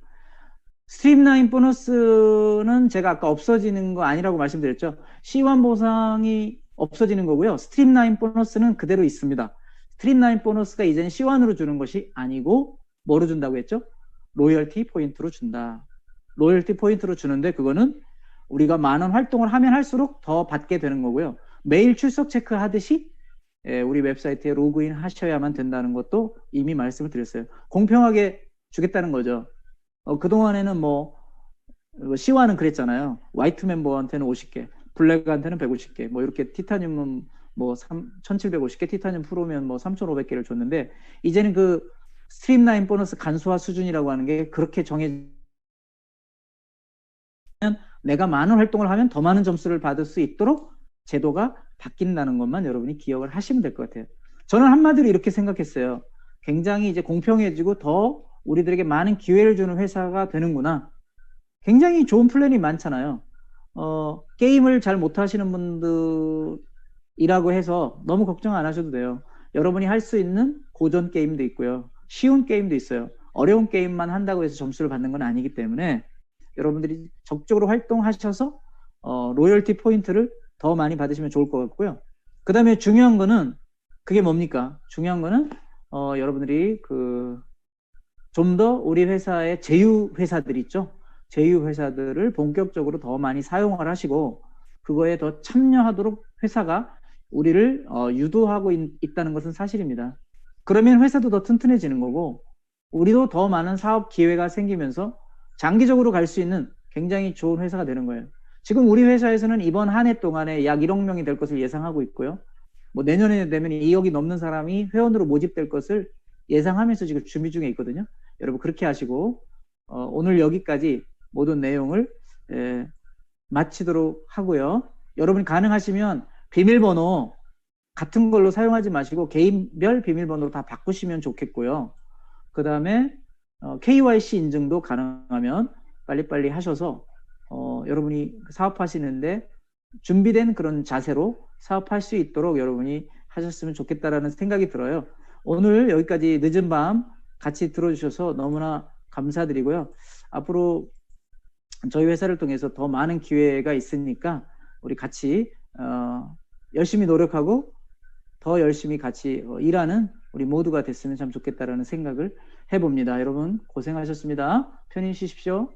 스트림라인 보너스는 제가 아까 없어지는 거 아니라고 말씀드렸죠. C1 보상이 없어지는 거고요. 스트림라인 보너스는 그대로 있습니다. 스트림라인 보너스가 이제는 C1으로 주는 것이 아니고 뭐로 준다고 했죠? 로열티 포인트로 준다. 로열티 포인트로 주는데 그거는 우리가 많은 활동을 하면 할수록 더 받게 되는 거고요. 매일 출석 체크 하듯이 우리 웹사이트에 로그인 하셔야만 된다는 것도 이미 말씀을 드렸어요. 공평하게 주겠다는 거죠. 그동안에는 뭐 C1은 그랬잖아요. 화이트 멤버한테는 50개, 블랙한테는 150개, 뭐 이렇게 티타늄은 뭐 1750개, 티타늄 프로면 뭐 3500개를 줬는데 이제는 그 스트림라인 보너스 간소화 수준이라고 하는 게 그렇게 정해지면 내가 많은 활동을 하면 더 많은 점수를 받을 수 있도록 제도가 바뀐다는 것만 여러분이 기억을 하시면 될 것 같아요. 저는 한마디로 이렇게 생각했어요. 굉장히 이제 공평해지고 더 우리들에게 많은 기회를 주는 회사가 되는구나. 굉장히 좋은 플랜이 많잖아요. 게임을 잘 못하시는 분들이라고 해서 너무 걱정 안 하셔도 돼요. 여러분이 할 수 있는 고전 게임도 있고요. 쉬운 게임도 있어요. 어려운 게임만 한다고 해서 점수를 받는 건 아니기 때문에 여러분들이 적극적으로 활동하셔서 로열티 포인트를 더 많이 받으시면 좋을 것 같고요. 그 다음에 중요한 거는 그게 뭡니까? 중요한 거는 여러분들이 좀 더 우리 회사의 제휴 회사들 있죠? 제휴 회사들을 본격적으로 더 많이 사용을 하시고 그거에 더 참여하도록 회사가 우리를 유도하고 있다는 것은 사실입니다. 그러면 회사도 더 튼튼해지는 거고 우리도 더 많은 사업 기회가 생기면서 장기적으로 갈 수 있는 굉장히 좋은 회사가 되는 거예요. 지금 우리 회사에서는 이번 한 해 동안에 약 1억 명이 될 것을 예상하고 있고요. 뭐 내년에 되면 2억이 넘는 사람이 회원으로 모집될 것을 예상하면서 지금 준비 중에 있거든요. 여러분 그렇게 하시고 오늘 여기까지 모든 내용을 마치도록 하고요. 여러분이 가능하시면 비밀번호 같은 걸로 사용하지 마시고 개인별 비밀번호로 다 바꾸시면 좋겠고요. 그 다음에 KYC 인증도 가능하면 빨리빨리 하셔서 여러분이 사업하시는데 준비된 그런 자세로 사업할 수 있도록 여러분이 하셨으면 좋겠다라는 생각이 들어요. 오늘 여기까지 늦은 밤 같이 들어주셔서 너무나 감사드리고요. 앞으로 저희 회사를 통해서 더 많은 기회가 있으니까 우리 같이 열심히 노력하고 더 열심히 같이 일하는 우리 모두가 됐으면 참 좋겠다라는 생각을 해봅니다. 여러분 고생하셨습니다. 편히 쉬십시오.